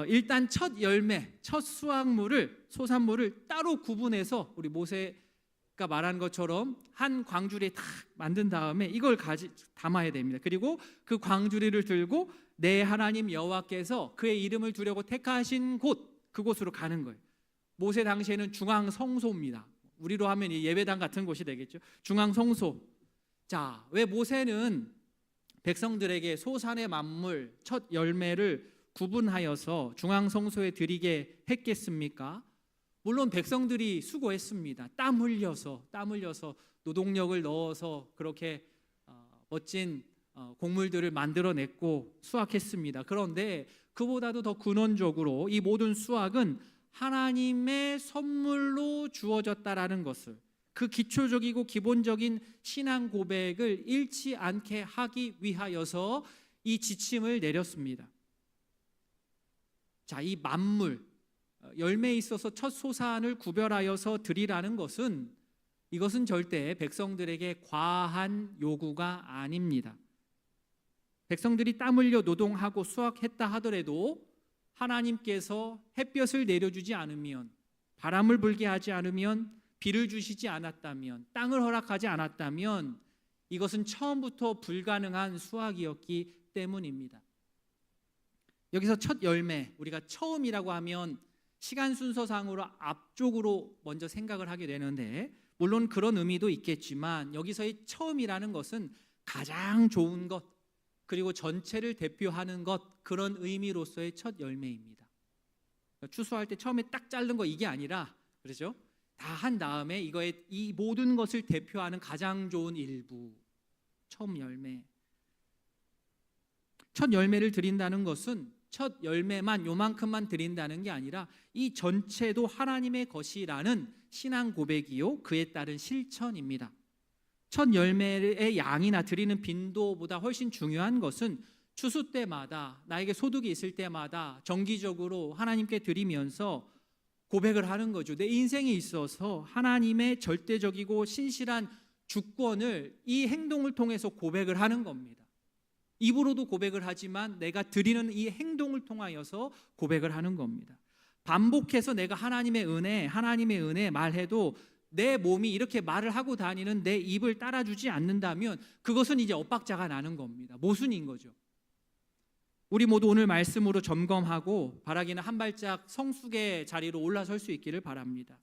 일단 첫 열매, 첫 소산물을 따로 구분해서 우리 모세가 말한 것처럼 한 광주리에 딱 만든 다음에 이걸 담아야 됩니다. 그리고 그 광주리를 들고 내 하나님 여호와께서 그의 이름을 두려고 택하신 그곳으로 가는 거예요. 모세 당시에는 중앙성소입니다. 우리로 하면 예배당 같은 곳이 되겠죠. 중앙성소. 자, 왜 모세는 백성들에게 소산의 만물 첫 열매를 구분하여서 중앙성소에 드리게 했겠습니까? 물론 백성들이 수고했습니다. 땀 흘려서 노동력을 넣어서 그렇게 멋진 곡물들을 만들어냈고 수확했습니다. 그런데 그보다도 더 근원적으로 이 모든 수확은 하나님의 선물로 주어졌다라는 것을, 그 기초적이고 기본적인 신앙 고백을 잃지 않게 하기 위하여서 이 지침을 내렸습니다. 자, 이 만물, 열매에 있어서 첫 소산을 구별하여서 드리라는 것은, 이것은 절대 백성들에게 과한 요구가 아닙니다. 백성들이 땀 흘려 노동하고 수확했다 하더라도 하나님께서 햇볕을 내려주지 않으면, 바람을 불게 하지 않으면, 비를 주시지 않았다면, 땅을 허락하지 않았다면 이것은 처음부터 불가능한 수확이었기 때문입니다. 여기서 첫 열매, 우리가 처음이라고 하면 시간 순서상으로 앞쪽으로 먼저 생각을 하게 되는데, 물론 그런 의미도 있겠지만 여기서의 처음이라는 것은 가장 좋은 것, 그리고 전체를 대표하는 것, 그런 의미로서의 첫 열매입니다. 추수할 때 처음에 딱 자른 거 이게 아니라 그렇죠? 다 한 다음에 이거에 이 모든 것을 대표하는 가장 좋은 일부, 첫 열매. 첫 열매를 드린다는 것은 첫 열매만 요만큼만 드린다는 게 아니라 이 전체도 하나님의 것이라는 신앙 고백이요, 그에 따른 실천입니다. 첫 열매의 양이나 드리는 빈도보다 훨씬 중요한 것은 추수 때마다, 나에게 소득이 있을 때마다 정기적으로 하나님께 드리면서 고백을 하는 거죠. 내 인생에 있어서 하나님의 절대적이고 신실한 주권을 이 행동을 통해서 고백을 하는 겁니다. 입으로도 고백을 하지만 내가 드리는 이 행동을 통하여서 고백을 하는 겁니다. 반복해서 내가 하나님의 은혜 말해도 내 몸이 이렇게 말을 하고 다니는 내 입을 따라주지 않는다면 그것은 이제 엇박자가 나는 겁니다. 모순인 거죠. 우리 모두 오늘 말씀으로 점검하고 바라기는 한 발짝 성숙의 자리로 올라설 수 있기를 바랍니다.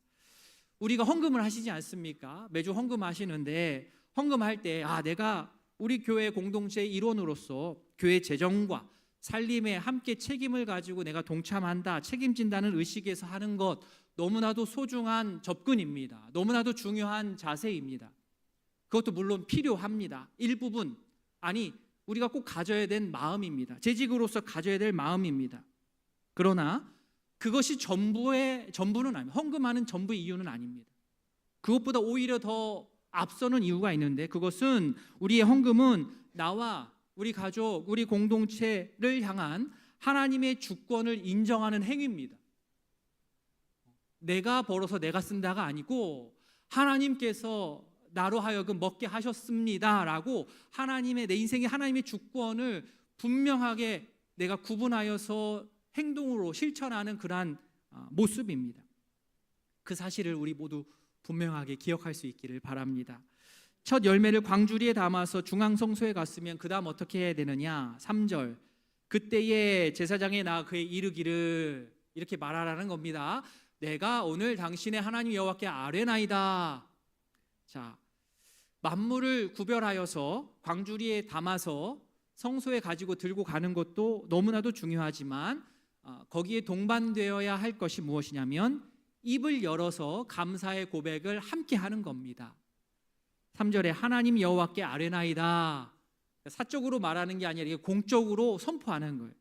우리가 헌금을 하시지 않습니까? 매주 헌금하시는데 헌금할 때 내가 우리 교회 공동체의 일원으로서 교회 재정과 살림에 함께 책임을 가지고 내가 동참한다, 책임진다는 의식에서 하는 것 너무나도 소중한 접근입니다. 너무나도 중요한 자세입니다. 그것도 물론 필요합니다. 일부분, 아니 우리가 꼭 가져야 될 마음입니다. 재직으로서 가져야 될 마음입니다. 그러나 그것이 전부는 아닙니다. 헌금하는 전부의 이유는 아닙니다. 그것보다 오히려 더 앞서는 이유가 있는데, 그것은 우리의 헌금은 나와 우리 가족, 우리 공동체를 향한 하나님의 주권을 인정하는 행위입니다. 내가 벌어서 내가 쓴다가 아니고 하나님께서 나로 하여금 먹게 하셨습니다라고 내 인생에 하나님의 주권을 분명하게 내가 구분하여서 행동으로 실천하는 그러한 모습입니다. 그 사실을 우리 모두 분명하게 기억할 수 있기를 바랍니다. 첫 열매를 광주리에 담아서 중앙성소에 갔으면 그 다음 어떻게 해야 되느냐? 3절, 그때에 제사장에 나아 그에 이르기를, 이렇게 말하라는 겁니다. 내가 오늘 당신의 하나님 여호와께 아뢰나이다. 자, 만물을 구별하여서 광주리에 담아서 성소에 가지고 들고 가는 것도 너무나도 중요하지만 거기에 동반되어야 할 것이 무엇이냐면 입을 열어서 감사의 고백을 함께 하는 겁니다. 3절에 하나님 여호와께 아뢰나이다. 사적으로 말하는 게 아니라 공적으로 선포하는 거예요.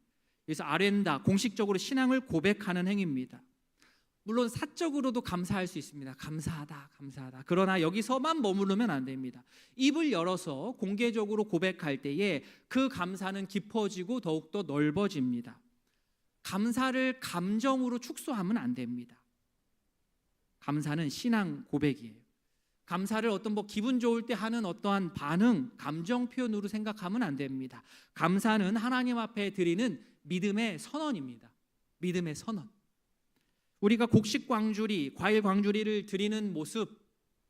그래서 아뢰다, 공식적으로 신앙을 고백하는 행위입니다. 물론 사적으로도 감사할 수 있습니다. 감사하다. 그러나 여기서만 머무르면 안 됩니다. 입을 열어서 공개적으로 고백할 때에 그 감사는 깊어지고 더욱더 넓어집니다. 감사를 감정으로 축소하면 안 됩니다. 감사는 신앙 고백이에요. 감사를 기분 좋을 때 하는 어떠한 반응, 감정 표현으로 생각하면 안 됩니다. 감사는 하나님 앞에 드리는 믿음의 선언입니다. 믿음의 선언. 우리가 곡식 광주리, 과일 광주리를 드리는 모습,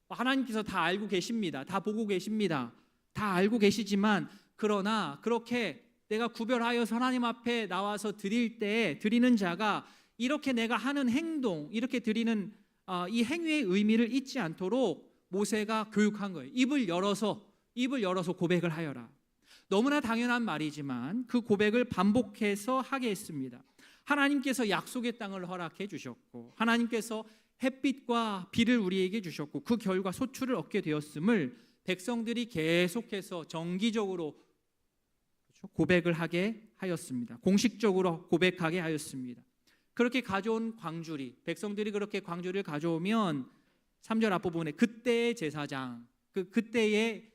하나님께서 다 알고 계십니다. 다 보고 계십니다. 다 알고 계시지만 그러나 그렇게 내가 구별하여서 하나님 앞에 나와서 드릴 때 드리는 자가 이렇게 내가 하는 행동, 이렇게 드리는 이 행위의 의미를 잊지 않도록 모세가 교육한 거예요. 입을 열어서 고백을 하여라. 너무나 당연한 말이지만 그 고백을 반복해서 하게 했습니다. 하나님께서 약속의 땅을 허락해 주셨고 하나님께서 햇빛과 비를 우리에게 주셨고 그 결과 소출을 얻게 되었음을 백성들이 계속해서 정기적으로 고백을 하게 하였습니다. 공식적으로 고백하게 하였습니다. 그렇게 가져온 광주리, 백성들이 그렇게 광주리를 가져오면 3절 앞부분에 그때의 제사장, 그때의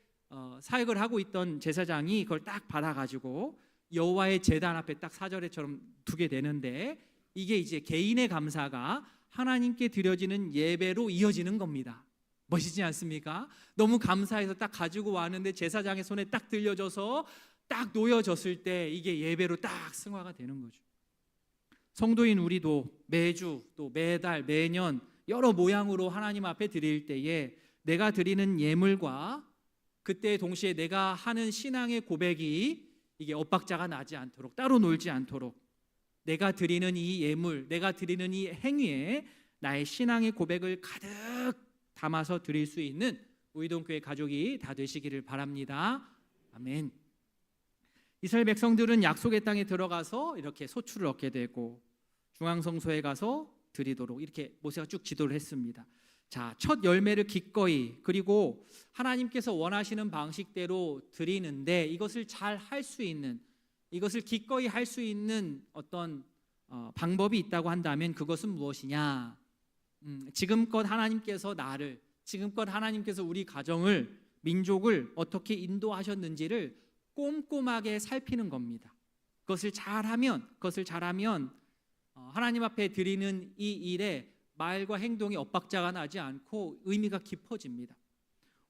사역을 하고 있던 제사장이 그걸 딱 받아가지고 여호와의 제단 앞에 딱 4절에처럼 두게 되는데 이게 이제 개인의 감사가 하나님께 드려지는 예배로 이어지는 겁니다. 멋있지 않습니까? 너무 감사해서 딱 가지고 왔는데 제사장의 손에 딱 들려져서 딱 놓여졌을 때 이게 예배로 딱 승화가 되는 거죠. 성도인 우리도 매주 또 매달 매년 여러 모양으로 하나님 앞에 드릴 때에 내가 드리는 예물과 그때 동시에 내가 하는 신앙의 고백이 이게 엇박자가 나지 않도록, 따로 놀지 않도록 내가 드리는 이 예물, 내가 드리는 이 행위에 나의 신앙의 고백을 가득 담아서 드릴 수 있는 우이동교회 가족이 다 되시기를 바랍니다. 아멘. 이스라엘 백성들은 약속의 땅에 들어가서 이렇게 소출을 얻게 되고 중앙성소에 가서 드리도록 이렇게 모세가 쭉 지도를 했습니다. 자, 첫 열매를 기꺼이, 그리고 하나님께서 원하시는 방식대로 드리는데 이것을 잘 할 수 있는, 이것을 기꺼이 할 수 있는 어떤 방법이 있다고 한다면 그것은 무엇이냐? 지금껏 하나님께서 지금껏 하나님께서 우리 가정을, 민족을 어떻게 인도하셨는지를 꼼꼼하게 살피는 겁니다. 그것을 잘하면 하나님 앞에 드리는 이 일에 말과 행동에 엇박자가 나지 않고 의미가 깊어집니다.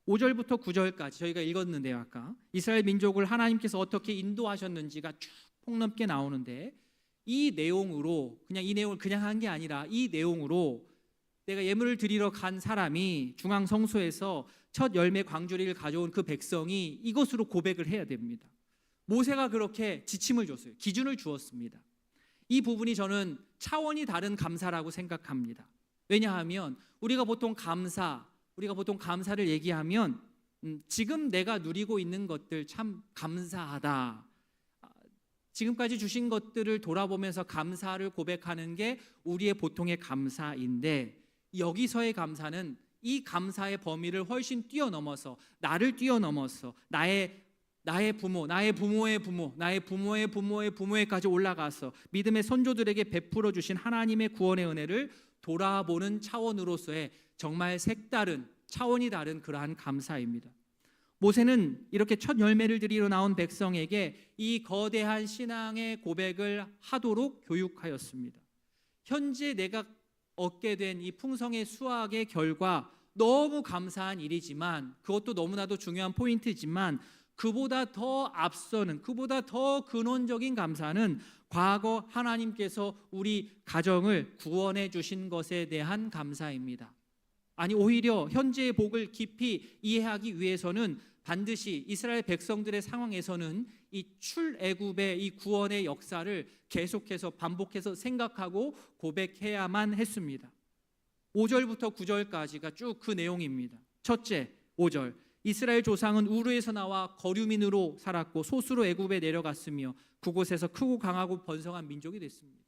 5절부터 9절까지 저희가 읽었는데요. 아까 이스라엘 민족을 하나님께서 어떻게 인도하셨는지가 쭉 폭넓게 나오는데, 이 내용으로, 그냥 이 내용을 그냥 한 게 아니라 이 내용으로 내가 예물을 드리러 간 사람이 중앙 성소에서 첫 열매 광주리를 가져온 그 백성이 이것으로 고백을 해야 됩니다. 모세가 그렇게 지침을 줬어요. 기준을 주었습니다. 이 부분이 저는 차원이 다른 감사라고 생각합니다. 왜냐하면 우리가 보통 감사를 얘기하면 지금 내가 누리고 있는 것들 참 감사하다, 지금까지 주신 것들을 돌아보면서 감사를 고백하는 게 우리의 보통의 감사인데, 여기서의 감사는 이 감사의 범위를 훨씬 뛰어넘어서, 나를 뛰어넘어서 나의 부모, 나의 부모의 부모, 나의 부모의 부모의 부모에까지 올라가서 믿음의 선조들에게 베풀어 주신 하나님의 구원의 은혜를 돌아보는 차원으로서의 정말 색다른, 차원이 다른 그러한 감사입니다. 모세는 이렇게 첫 열매를 드리러 나온 백성에게 이 거대한 신앙의 고백을 하도록 교육하였습니다. 현재 내가 얻게 된 이 풍성의 수확의 결과 너무 감사한 일이지만, 그것도 너무나도 중요한 포인트지만, 그보다 더 앞서는, 그보다 더 근원적인 감사는 과거 하나님께서 우리 가정을 구원해 주신 것에 대한 감사입니다. 아니, 오히려 현재의 복을 깊이 이해하기 위해서는 반드시 이스라엘 백성들의 상황에서는 이 출애굽의 이 구원의 역사를 계속해서 반복해서 생각하고 고백해야만 했습니다. 5절부터 9절까지가 쭉 그 내용입니다. 첫째, 5절. 이스라엘 조상은 우르에서 나와 거류민으로 살았고 소수로 애굽에 내려갔으며 그곳에서 크고 강하고 번성한 민족이 됐습니다.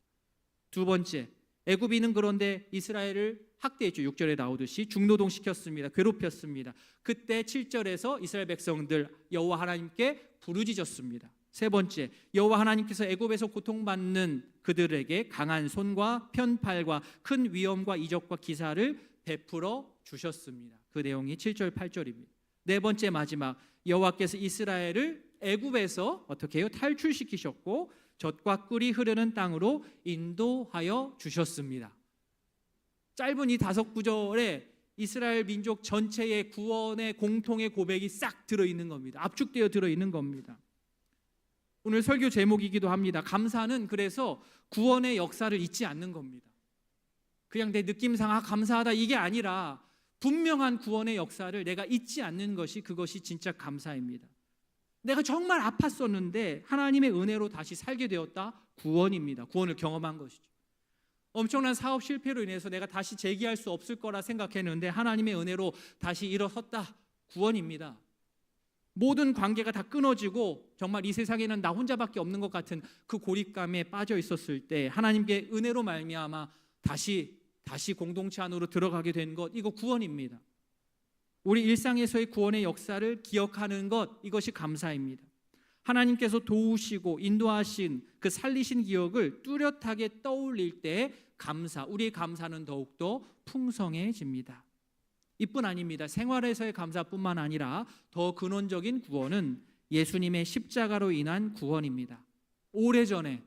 두 번째, 애굽인은 그런데 이스라엘을 학대했죠. 6절에 나오듯이 중노동시켰습니다. 괴롭혔습니다. 그때 7절에서 이스라엘 백성들 여호와 하나님께 부르짖었습니다. 세 번째, 여호와 하나님께서 애굽에서 고통받는 그들에게 강한 손과 편팔과 큰 위험과 이적과 기사를 베풀어 주셨습니다. 그 내용이 7절 8절입니다. 네 번째, 마지막, 여호와께서 이스라엘을 애굽에서 어떻게 해요? 탈출시키셨고 젖과 꿀이 흐르는 땅으로 인도하여 주셨습니다. 짧은 이 5구절에 이스라엘 민족 전체의 구원의 공통의 고백이 싹 들어있는 겁니다. 압축되어 들어있는 겁니다. 오늘 설교 제목이기도 합니다. 감사는 그래서 구원의 역사를 잊지 않는 겁니다. 그냥 내 느낌상 감사하다 이게 아니라 분명한 구원의 역사를 내가 잊지 않는 것이, 그것이 진짜 감사입니다. 내가 정말 아팠었는데 하나님의 은혜로 다시 살게 되었다, 구원입니다. 구원을 경험한 것이죠. 엄청난 사업 실패로 인해서 내가 다시 재기할 수 없을 거라 생각했는데 하나님의 은혜로 다시 일어섰다, 구원입니다. 모든 관계가 다 끊어지고 정말 이 세상에는 나 혼자밖에 없는 것 같은 그 고립감에 빠져 있었을 때 하나님께 은혜로 말미암아 다시 공동체 안으로 들어가게 된 것, 이거 구원입니다. 우리 일상에서의 구원의 역사를 기억하는 것, 이것이 감사입니다. 하나님께서 도우시고 인도하신 그 살리신 기억을 뚜렷하게 떠올릴 때 우리의 감사는 더욱더 풍성해집니다. 이뿐 아닙니다. 생활에서의 감사뿐만 아니라 더 근원적인 구원은 예수님의 십자가로 인한 구원입니다. 오래전에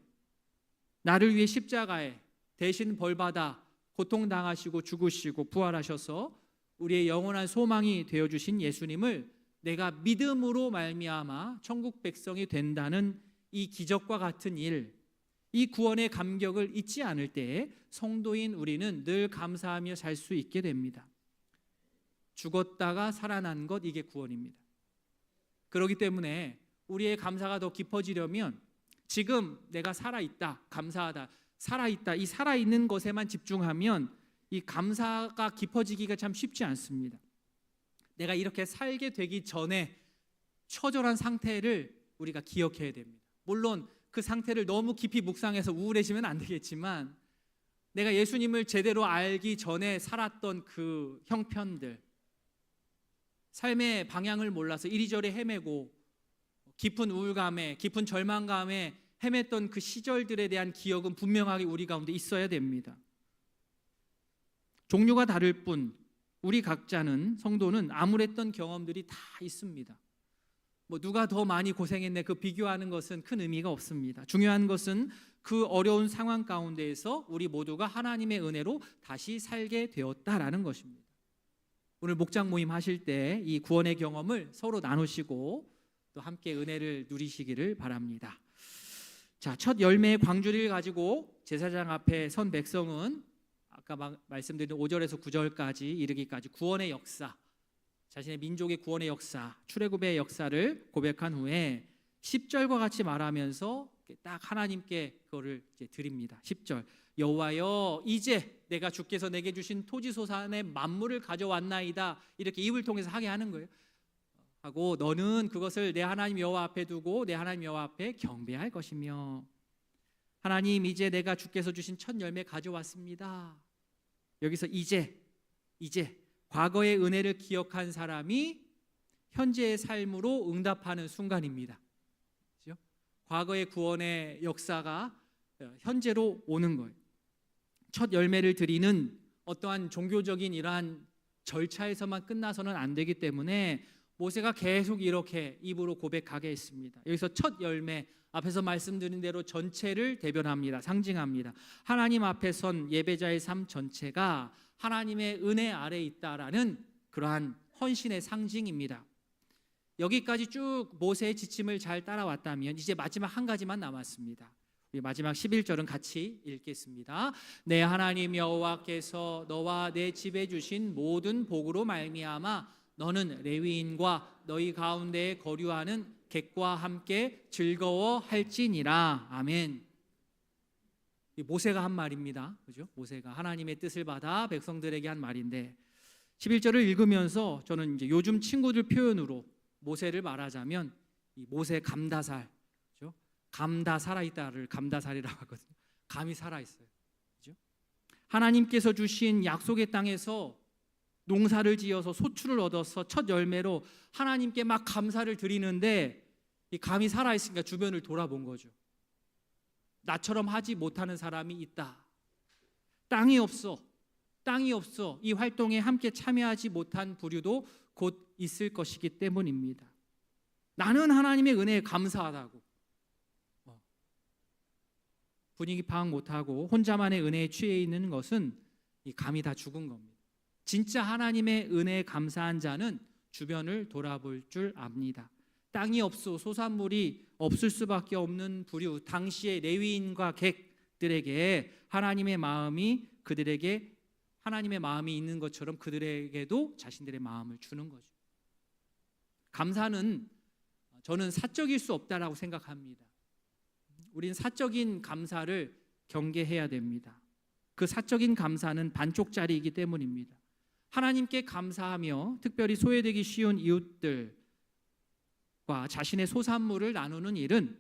나를 위해 십자가에 대신 벌받아 고통당하시고 죽으시고 부활하셔서 우리의 영원한 소망이 되어주신 예수님을 내가 믿음으로 말미암아 천국 백성이 된다는 이 기적과 같은 일, 이 구원의 감격을 잊지 않을 때에 성도인 우리는 늘 감사하며 살 수 있게 됩니다. 죽었다가 살아난 것, 이게 구원입니다. 그렇기 때문에 우리의 감사가 더 깊어지려면 지금 내가 살아있다, 감사하다, 살아있다, 이 살아있는 것에만 집중하면 이 감사가 깊어지기가 참 쉽지 않습니다. 내가 이렇게 살게 되기 전에 처절한 상태를 우리가 기억해야 됩니다. 물론 그 상태를 너무 깊이 묵상해서 우울해지면 안 되겠지만, 내가 예수님을 제대로 알기 전에 살았던 그 형편들, 삶의 방향을 몰라서 이리저리 헤매고 깊은 우울감에, 깊은 절망감에 헤맸던 그 시절들에 대한 기억은 분명하게 우리 가운데 있어야 됩니다. 종류가 다를 뿐 우리 각자는, 성도는 암울했던 경험들이 다 있습니다. 누가 더 많이 고생했네, 그 비교하는 것은 큰 의미가 없습니다. 중요한 것은 그 어려운 상황 가운데에서 우리 모두가 하나님의 은혜로 다시 살게 되었다라는 것입니다. 오늘 목장 모임 하실 때 이 구원의 경험을 서로 나누시고 또 함께 은혜를 누리시기를 바랍니다. 자, 첫 열매의 광주리를 가지고 제사장 앞에 선 백성은 아까 말씀드린 5절에서 9절까지 이르기까지 구원의 역사, 자신의 민족의 구원의 역사, 출애굽의 역사를 고백한 후에 10절과 같이 말하면서 딱 하나님께 그거를 이제 드립니다. 10절, 여호와여 이제 내가 주께서 내게 주신 토지 소산의 만물을 가져왔나이다. 이렇게 입을 통해서 하게 하는 거예요. 하고 너는 그것을 내 하나님 여호와 앞에 두고 내 하나님 여호와 앞에 경배할 것이며, 하나님 이제 내가 주께서 주신 첫 열매 가져왔습니다. 여기서 이제 과거의 은혜를 기억한 사람이 현재의 삶으로 응답하는 순간입니다. 그렇죠? 과거의 구원의 역사가 현재로 오는 거예요. 첫 열매를 드리는 어떠한 종교적인 이러한 절차에서만 끝나서는 안 되기 때문에 모세가 계속 이렇게 입으로 고백하게 했습니다. 여기서 첫 열매, 앞에서 말씀드린 대로 전체를 대변합니다. 상징합니다. 하나님 앞에 선 예배자의 삶 전체가 하나님의 은혜 아래에 있다라는 그러한 헌신의 상징입니다. 여기까지 쭉 모세의 지침을 잘 따라왔다면 이제 마지막 한 가지만 남았습니다. 우리 마지막 11절은 같이 읽겠습니다. 내 하나님 여호와께서 너와 내 집에 주신 모든 복으로 말미암아 너는 레위인과 너희 가운데에 거류하는 객과 함께 즐거워할지니라. 아멘. 모세가 한 말입니다. 그죠? 모세가 하나님의 뜻을 받아 백성들에게 한 말인데 11절을 읽으면서 저는 이제 요즘 친구들 표현으로 모세를 말하자면 이 모세 감다살, 그죠? 감다 살아있다를 감다살이라고 하거든요. 감이 살아있어요. 그죠? 하나님께서 주신 약속의 땅에서 농사를 지어서 소출을 얻어서 첫 열매로 하나님께 막 감사를 드리는데 이 감이 살아있으니까 주변을 돌아본 거죠. 나처럼 하지 못하는 사람이 있다. 땅이 없어. 이 활동에 함께 참여하지 못한 부류도 곧 있을 것이기 때문입니다. 나는 하나님의 은혜에 감사하다고 분위기 파악 못하고 혼자만의 은혜에 취해 있는 것은 이 감이 다 죽은 겁니다. 진짜 하나님의 은혜에 감사한 자는 주변을 돌아볼 줄 압니다. 땅이 없어 소산물이 없을 수밖에 없는 부류, 당시의 레위인과 객들에게 하나님의 마음이 있는 것처럼 그들에게도 자신들의 마음을 주는 거죠. 감사는 저는 사적일 수 없다라고 생각합니다. 우린 사적인 감사를 경계해야 됩니다. 그 사적인 감사는 반쪽짜리이기 때문입니다. 하나님께 감사하며 특별히 소외되기 쉬운 이웃들과 자신의 소산물을 나누는 일은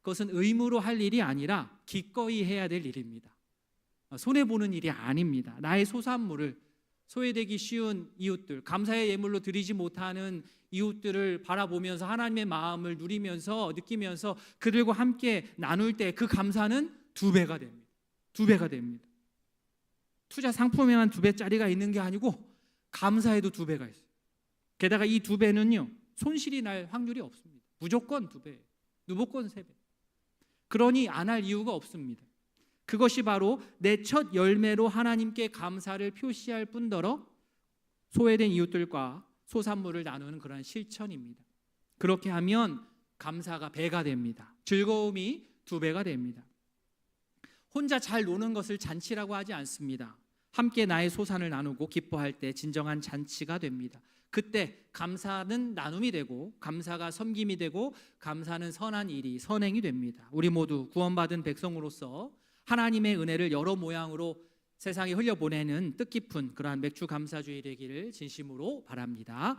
그것은 의무로 할 일이 아니라 기꺼이 해야 될 일입니다. 손해보는 일이 아닙니다. 나의 소산물을 소외되기 쉬운 이웃들, 감사의 예물로 드리지 못하는 이웃들을 바라보면서 하나님의 마음을 누리면서 느끼면서 그들과 함께 나눌 때 그 감사는 2배가 됩니다. 2배가 됩니다. 투자 상품에만 2배짜리가 있는 게 아니고 감사에도 2배가 있어요. 게다가 이 2배는요 손실이 날 확률이 없습니다. 무조건 2배, 무조건 3배. 그러니 안 할 이유가 없습니다. 그것이 바로 내 첫 열매로 하나님께 감사를 표시할 뿐더러 소외된 이웃들과 소산물을 나누는 그런 실천입니다. 그렇게 하면 감사가 배가 됩니다. 즐거움이 2배가 됩니다. 혼자 잘 노는 것을 잔치라고 하지 않습니다. 함께 나의 소산을 나누고 기뻐할 때 진정한 잔치가 됩니다. 그때 감사는 나눔이 되고 감사가 섬김이 되고 감사는 선한 일이 선행이 됩니다. 우리 모두 구원받은 백성으로서 하나님의 은혜를 여러 모양으로 세상에 흘려보내는 뜻깊은 그러한 맥주 감사주일 되기를 진심으로 바랍니다.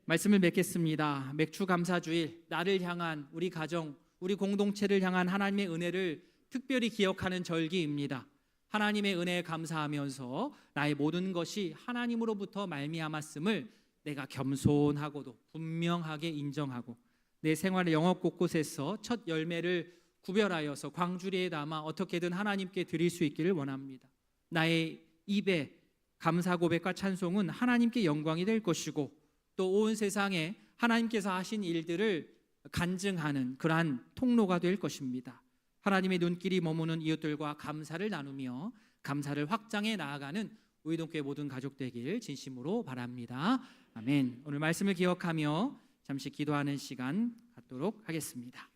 말씀을 맺겠습니다. 맥주 감사주일, 나를 향한, 우리 가정, 우리 공동체를 향한 하나님의 은혜를 특별히 기억하는 절기입니다. 하나님의 은혜에 감사하면서 나의 모든 것이 하나님으로부터 말미암았음을 내가 겸손하고도 분명하게 인정하고 내 생활의 영역 곳곳에서 첫 열매를 구별하여서 광주리에 담아 어떻게든 하나님께 드릴 수 있기를 원합니다. 나의 입에 감사 고백과 찬송은 하나님께 영광이 될 것이고 또 온 세상에 하나님께서 하신 일들을 간증하는 그러한 통로가 될 것입니다. 하나님의 눈길이 머무는 이웃들과 감사를 나누며 감사를 확장해 나아가는 우이동교회 모든 가족 되길 진심으로 바랍니다. 아멘. 오늘 말씀을 기억하며 잠시 기도하는 시간 갖도록 하겠습니다.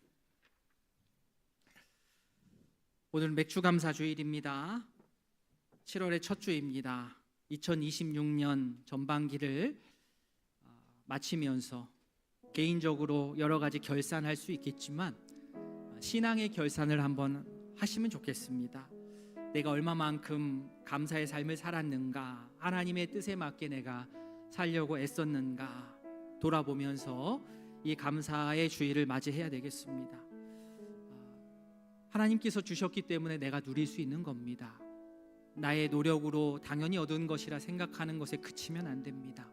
오늘 맥주감사 주일입니다. 7월의 첫 주입니다. 2026년 전반기를 마치면서 개인적으로 여러 가지 결산할 수 있겠지만 신앙의 결산을 한번 하시면 좋겠습니다. 내가 얼마만큼 감사의 삶을 살았는가, 하나님의 뜻에 맞게 내가 살려고 애썼는가 돌아보면서 이 감사의 주일을 맞이해야 되겠습니다. 하나님께서 주셨기 때문에 내가 누릴 수 있는 겁니다. 나의 노력으로 당연히 얻은 것이라 생각하는 것에 그치면 안 됩니다.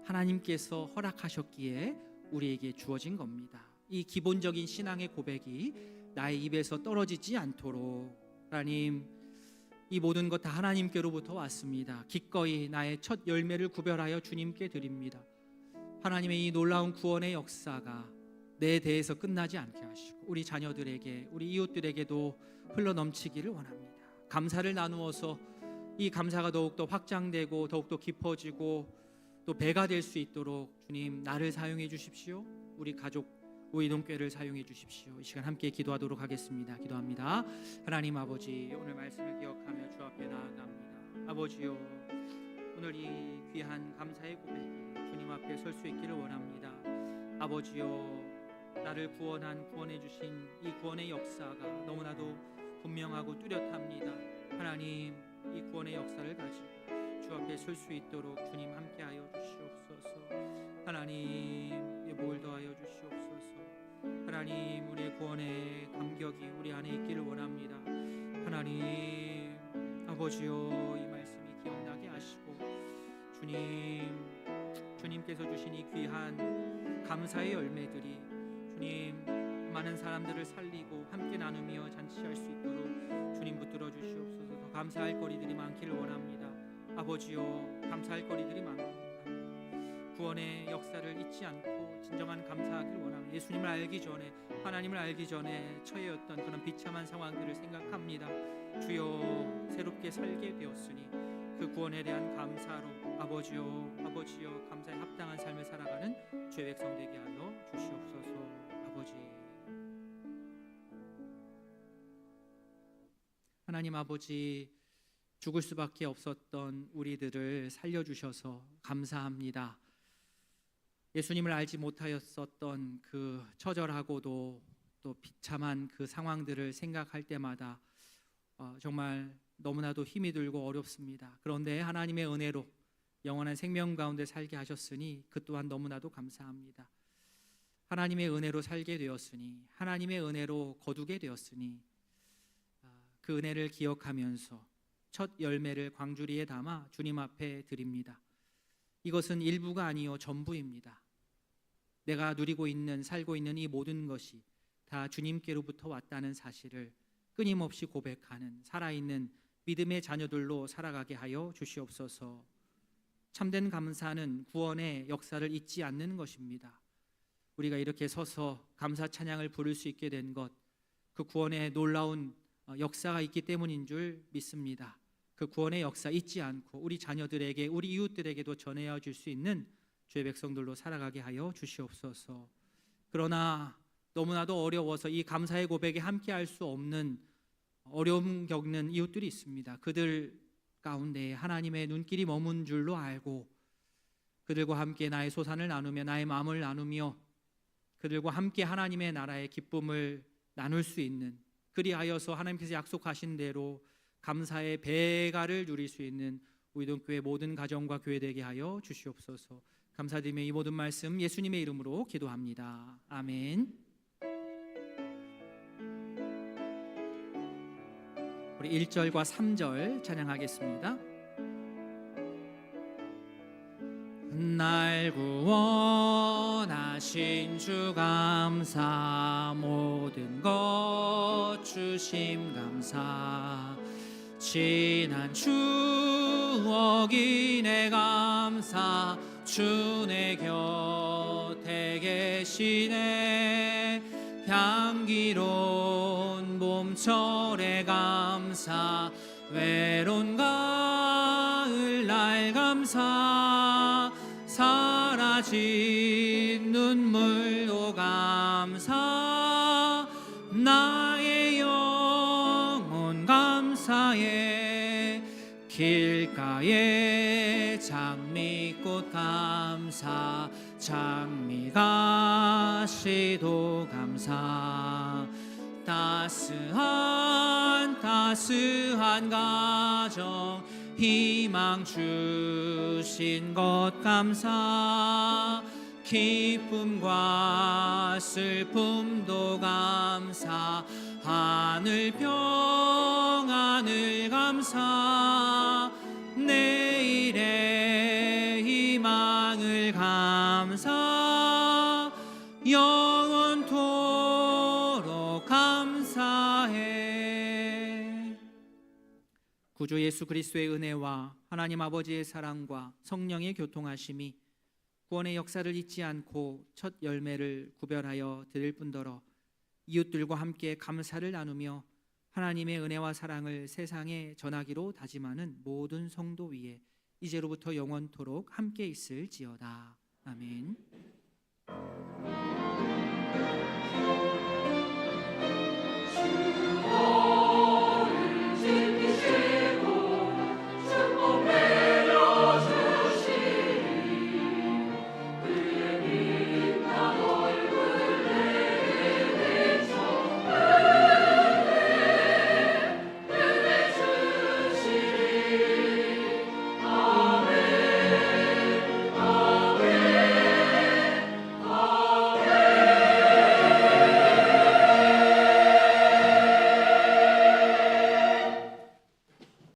하나님께서 허락하셨기에 우리에게 주어진 겁니다. 이 기본적인 신앙의 고백이 나의 입에서 떨어지지 않도록 하나님, 이 모든 것 다 하나님께로부터 왔습니다. 기꺼이 나의 첫 열매를 구별하여 주님께 드립니다. 하나님의 이 놀라운 구원의 역사가 내 대해서 끝나지 않게 하시고 우리 자녀들에게, 우리 이웃들에게도 흘러넘치기를 원합니다. 감사를 나누어서 이 감사가 더욱더 확장되고 더욱더 깊어지고 또 배가 될 수 있도록 주님 나를 사용해 주십시오. 우리 가족 우이동교회를 사용해 주십시오. 이 시간 함께 기도하도록 하겠습니다. 기도합니다. 하나님 아버지, 오늘 말씀을 기억하며 주 앞에 나아갑니다. 아버지요, 오늘 이 귀한 감사의 고백이 주님 앞에 설 수 있기를 원합니다. 아버지요, 나를 구원해 주신 이 구원의 역사가 너무나도 분명하고 뚜렷합니다. 하나님, 이 구원의 역사를 가지고 주 앞에 설 수 있도록 주님 함께하여 주시옵소서. 하나님, 뭘 더하여 주시옵소서. 하나님, 우리의 구원의 감격이 우리 안에 있기를 원합니다. 하나님 아버지요, 이 말씀이 기억나게 하시고 주님께서 주신 이 귀한 감사의 열매들이 주님 많은 사람들을 살리고 함께 나누며 잔치할 수 있도록 주님 붙들어 주시옵소서. 더 감사할 거리들이 많기를 원합니다. 아버지요, 감사할 거리들이 많습니다. 구원의 역사를 잊지 않고 진정한 감사하기를 원합니다. 예수님을 알기 전에, 하나님을 알기 전에 처해였던 그런 비참한 상황들을 생각합니다. 주여, 새롭게 살게 되었으니 그 구원에 대한 감사로 아버지요 감사에 합당한 삶을 살아가는 주의 백성 되게 하여 주시옵소서. 아버지, 하나님 아버지, 죽을 수밖에 없었던 우리들을 살려주셔서 감사합니다. 예수님을 알지 못하였었던 그 처절하고도 또 비참한 그 상황들을 생각할 때마다 정말 너무나도 힘이 들고 어렵습니다. 그런데 하나님의 은혜로 영원한 생명 가운데 살게 하셨으니 그 또한 너무나도 감사합니다. 하나님의 은혜로 살게 되었으니, 하나님의 은혜로 거두게 되었으니 그 은혜를 기억하면서 첫 열매를 광주리에 담아 주님 앞에 드립니다. 이것은 일부가 아니요 전부입니다. 내가 누리고 있는, 살고 있는 이 모든 것이 다 주님께로부터 왔다는 사실을 끊임없이 고백하는 살아있는 믿음의 자녀들로 살아가게 하여 주시옵소서. 참된 감사는 구원의 역사를 잊지 않는 것입니다. 우리가 이렇게 서서 감사 찬양을 부를 수 있게 된 것, 그 구원의 놀라운 역사가 있기 때문인 줄 믿습니다. 그 구원의 역사 잊지 않고 우리 자녀들에게, 우리 이웃들에게도 전해야 줄 수 있는 주의 백성들로 살아가게 하여 주시옵소서. 그러나 너무나도 어려워서 이 감사의 고백에 함께할 수 없는 어려움 겪는 이웃들이 있습니다. 그들 가운데 하나님의 눈길이 머문 줄로 알고 그들과 함께 나의 소산을 나누며 나의 마음을 나누며 그들과 함께 하나님의 나라의 기쁨을 나눌 수 있는, 그리하여서 하나님께서 약속하신 대로 감사의 배가를 누릴 수 있는 우이동교회 모든 가정과 교회 되게 하여 주시옵소서. 감사드리며 이 모든 말씀 예수님의 이름으로 기도합니다. 아멘. 우리 1절과 3절 찬양하겠습니다. 날 구원하신 주 감사, 모든 것 주심 감사, 지난 추억이 내 감사, 주 내 곁에 계시네. 향기로운 봄철의 감사, 외로운 가을 날 감사, 사라진 눈물도 감사, 나의 영혼 감사해. 길가에 장미꽃 감사, 장미가시도 감사, 따스한 가정 희망 주신 것 감사, 기쁨과 슬픔도 감사, 하늘 평안을 감사, 내일의 희망을 감사, 영원토록 감사해. 구주 예수 그리스도의 은혜와 하나님 아버지의 사랑과 성령의 교통하심이 구원의 역사를 잊지 않고 첫 열매를 구별하여 드릴 뿐더러 이웃들과 함께 감사를 나누며 하나님의 은혜와 사랑을 세상에 전하기로 다짐하는 모든 성도 위에 이제로부터 영원토록 함께 있을지어다. 아멘.